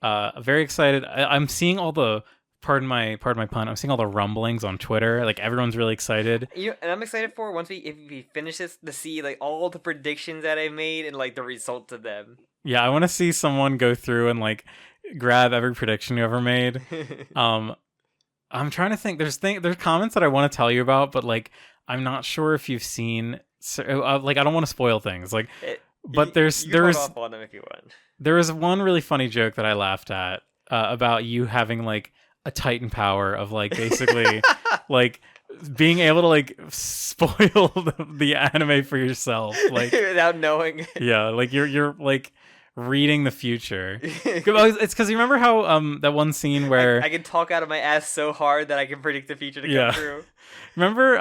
Very excited. I'm seeing all the pardon my pun. I'm seeing all the rumblings on Twitter. Like everyone's really excited. And I'm excited for if we finish this to see like all the predictions that I made and like the results of them. Yeah, I want to see someone go through and like grab every prediction you ever made. I'm trying to think. There's comments that I want to tell you about, but like I'm not sure if you've seen. Like I don't want to spoil things. Like, but there's off on them if you want. There was one really funny joke that I laughed at about you having like a Titan power of like basically like being able to like spoil the anime for yourself, like without knowing. Yeah, like you're like reading the future. It's because you remember how that one scene where I can talk out of my ass so hard that I can predict the future to come true. Remember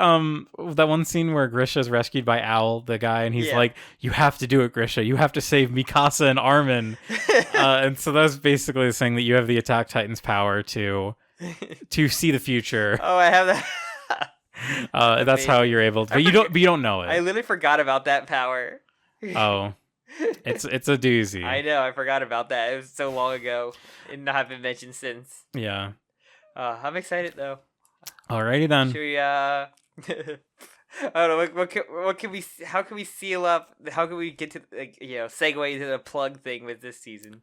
that one scene where Grisha's rescued by Owl, the guy, and he's like, "You have to do it, Grisha. You have to save Mikasa and Armin." And so that's basically saying that you have the Attack Titan's power to see the future. Oh, I have that. That's how you're able to. But you don't know it. I literally forgot about that power. Oh. It's a doozy. I know, I forgot about that. It was so long ago and not been mentioned since. Yeah. I'm excited though. Alrighty then. Should we I don't know what can we how can we seal up how can we get to segue to the plug thing with this season?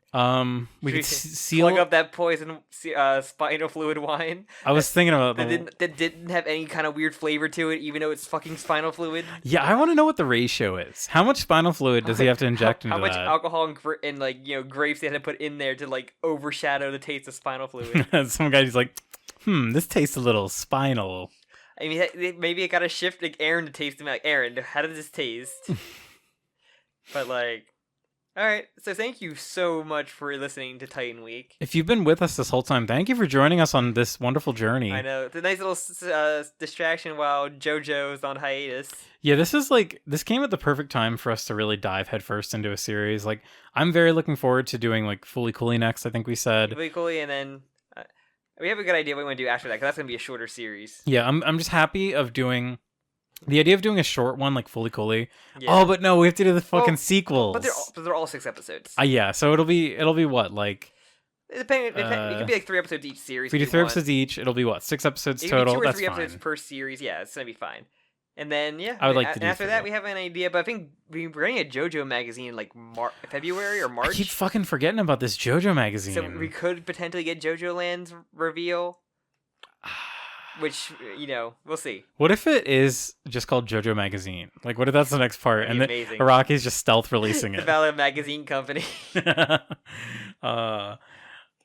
We could seal plug up that poison spinal fluid wine. I was thinking about that didn't have any kind of weird flavor to it, even though it's fucking spinal fluid. Yeah, I want to know what the ratio is. How much spinal fluid does he have to inject into that? How much alcohol and like grapes they had to put in there to like overshadow the taste of spinal fluid? Some guy's like, this tastes a little spinal. I mean, maybe it got to shift like Eren to taste him. Like, Eren, how does this taste? But like, All right, so thank you so much for listening to Titan Week. If you've been with us this whole time, thank you for joining us on this wonderful journey. I know, it's a nice little distraction while JoJo's on hiatus. Yeah, this came at the perfect time for us to really dive headfirst into a series. Like, I'm very looking forward to doing like Fully Cooley next, I think we said. Fully Cooley, and then we have a good idea what we want to do after that, because that's going to be a shorter series. Yeah, I'm just happy of doing... The idea of doing a short one like Fully Cooley. Yeah. Oh, but no, we have to do the fucking sequels. But they're all 6 episodes. Yeah, so it'll be what, like... It could be like 3 episodes each series. If we do 3 episodes each, it'll be what, 6 episodes total? 2 or That's 3 episodes fine. per series. Yeah, it's gonna be fine. And then I would like to do after that we have an idea, but I think we're running a JoJo magazine in like February or March. I keep fucking forgetting about this JoJo magazine. So we could potentially get JoJo Land's reveal. Which, we'll see. What if it is just called JoJo Magazine? Like, what if that's the next part? And then Araki's just stealth releasing it. The Valid Magazine Company. All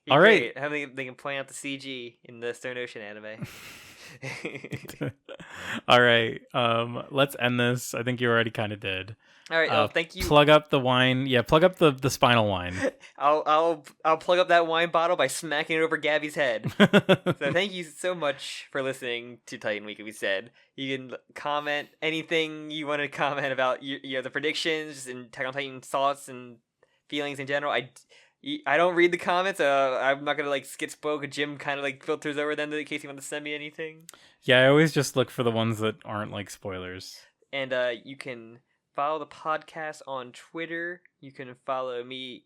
right. How they can point out the CG in the Stone Ocean anime. All right. Let's end this. I think you already kind of did. All right. Thank you. Plug up the wine. Yeah, plug up the spinal wine. I'll plug up that wine bottle by smacking it over Gabby's head. So thank you so much for listening to Titan Week. We said you can comment anything you want to comment about the predictions and Attack on Titan thoughts and feelings in general. I don't read the comments. I'm not gonna get spoiled. Cause Jim kind of filters over them in case you want to send me anything. Yeah, I always just look for the ones that aren't spoilers. And you can follow the podcast on Twitter. You can follow me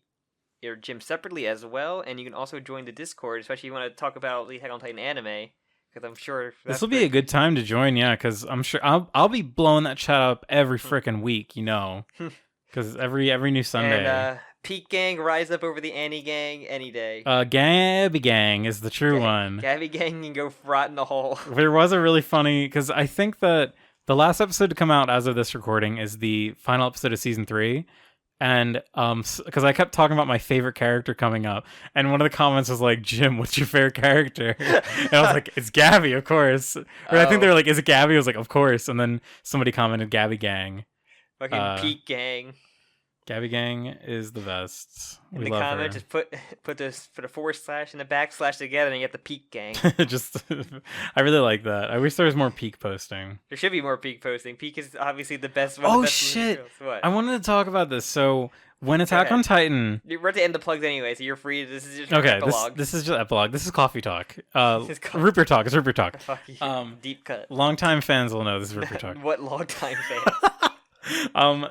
or Jim separately as well, and you can also join the Discord, especially if you want to talk about the Attack on Titan anime. Because I'm sure this will be a good time to join. Yeah, because I'm sure I'll be blowing that chat up every freaking week. Because every new Sunday. And PIECK Gang, rise up over the Annie Gang any day. Gabby Gang is the true one. Gabby Gang can go rot in the hole. There was a really funny, because I think that the last episode to come out as of this recording is the final episode of season 3. And because I kept talking about my favorite character coming up, and one of the comments was like, "Jim, what's your favorite character?" And I was like, "It's Gabby, of course." Or I think they were like, "Is it Gabby?" I was like, "Of course." And then somebody commented, "Gabby Gang." Fucking PIECK Gang. Gabby Gang is the best. In the comment, just put a // and a / together, and you get the PIECK Gang. I really like that. I wish there was more PIECK posting. There should be more PIECK posting. PIECK is obviously the best one. Oh shit! What? I wanted to talk about this. So when Attack on Titan, we're at the end the plugs anyway, so you're free. This is just epilogue. This is just epilogue. This is coffee talk. Root beer talk. It's root beer talk. Deep cut. Longtime fans will know this is root beer talk. What longtime fans?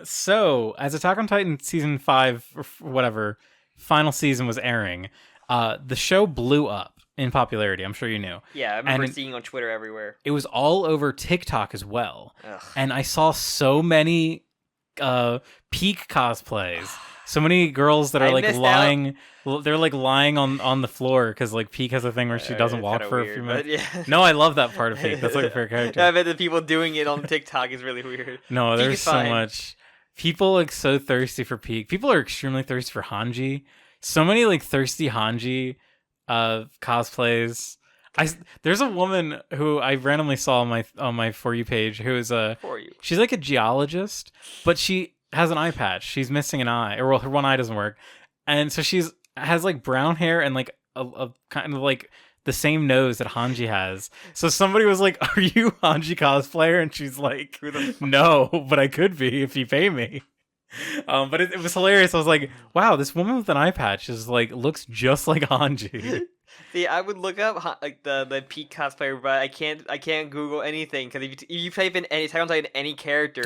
So as Attack on Titan season 5 or whatever final season was airing, the show blew up in popularity. I'm sure you knew. Yeah, I remember seeing on Twitter everywhere. It was all over TikTok as well. Ugh. And I saw so many PIECK cosplays. So many girls that are lying. They're lying on the floor because PIECK has a thing where she doesn't walk for a few minutes. Yeah. No, I love that part of PIECK. That's a fair character. I bet the people doing it on TikTok is really weird. No, there's so much. People so thirsty for PIECK. People are extremely thirsty for Hanji. So many thirsty Hanji cosplays. There's a woman who I randomly saw on my For You page who is she's like a geologist, but she has an eye patch. She's missing an eye, or her one eye doesn't work, and so has brown hair and a kind of the same nose that Hanji has. So somebody was like, "Are you Hanji cosplayer?" And she's like, "No, but I could be if you pay me." But it was hilarious. I was like, "Wow, this woman with an eye patch is looks just like Hanji." See, I would look up the PIECK cosplayer, but I can't Google anything because if you type in any Attack on Titan any character,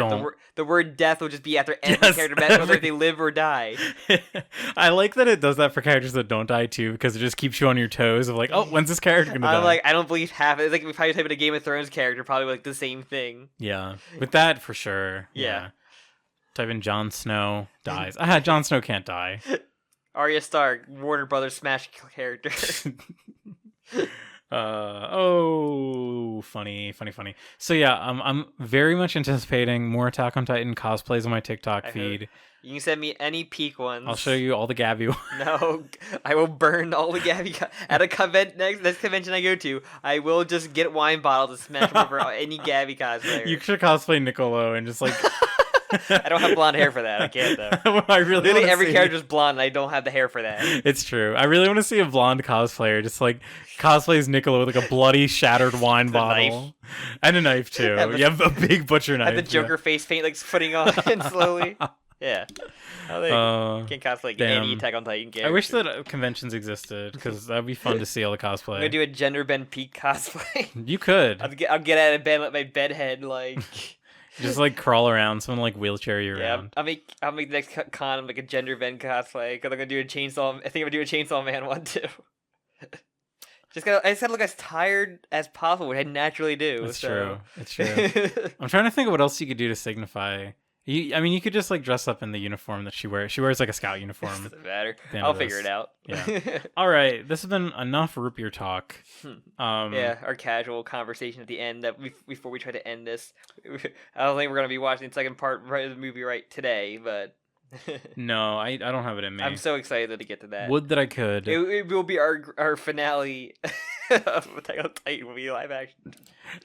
the word death will just be after every character, whether they live or die. I like that it does that for characters that don't die too, because it just keeps you on your toes of oh, when's this character gonna die? I don't believe half it. It's if I type in a Game of Thrones character, probably the same thing. Yeah, with that for sure. Yeah. Type in Jon Snow dies. Jon Snow can't die. Arya Stark, Warner Brothers smash character. Funny. So yeah, I'm very much anticipating more Attack on Titan cosplays on my TikTok feed. You can send me any PIECK ones. I'll show you all the Gabby ones. No, I will burn all the Gabby at a next convention I go to. I will just get wine bottles to smash over any Gabby cosplayer. You should cosplay Niccolo and just I don't have blonde hair for that. I can't though. I really Literally every see... character's blonde, and I don't have the hair for that. It's true. I really want to see a blonde cosplayer just like cosplays Niccolo with like a bloody, shattered wine bottle knife. and a knife too. You have a big butcher knife. Have the Joker face paint like putting on slowly. Yeah. Can cosplay any Attack on Titan character. I wish that conventions existed because that'd be fun to see all the cosplay. I'm gonna do a gender bend PIECK cosplay. You could. I'll get out of bed, let my bed head like just like crawl around, someone like wheelchair you around. I'll make the next con like a gender bend cosplay because I'm gonna do a chainsaw. I think I'm gonna do a Chainsaw Man one too. I just gotta look as tired as possible, which I naturally do. It's true. It's true. I'm trying to think of what else you could do to signify. You could just like dress up in the uniform that she wears. She wears like a scout uniform. Doesn't matter. I'll figure it out. Yeah. All right. This has been enough root beer talk. Our casual conversation at the end before we try to end this. I don't think we're gonna be watching the second part of the movie right today, but no, I don't have it in me. I'm so excited to get to that. Would that I could. It will be our finale of Attack on Titan will be live action.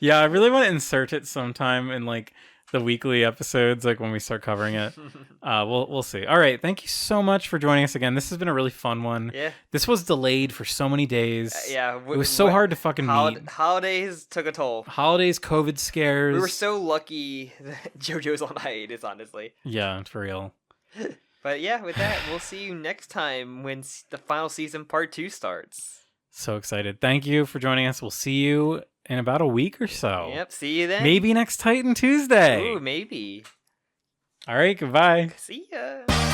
Yeah, I really want to insert it sometime in like the weekly episodes, like when we start covering it. We'll see. All right, thank you so much for joining us again. This has been a really fun one. Yeah. This was delayed for so many days. It was so hard to fucking meet. Holidays took a toll. Holidays, COVID scares. We were so lucky that JoJo's on hiatus, honestly. Yeah, for real. But yeah, with that, we'll see you next time when the final season part 2 starts. So excited. Thank you for joining us. We'll see you in about a week or so. Yep, see you then. Maybe next Titan Tuesday. Ooh, maybe. All right, goodbye. See ya.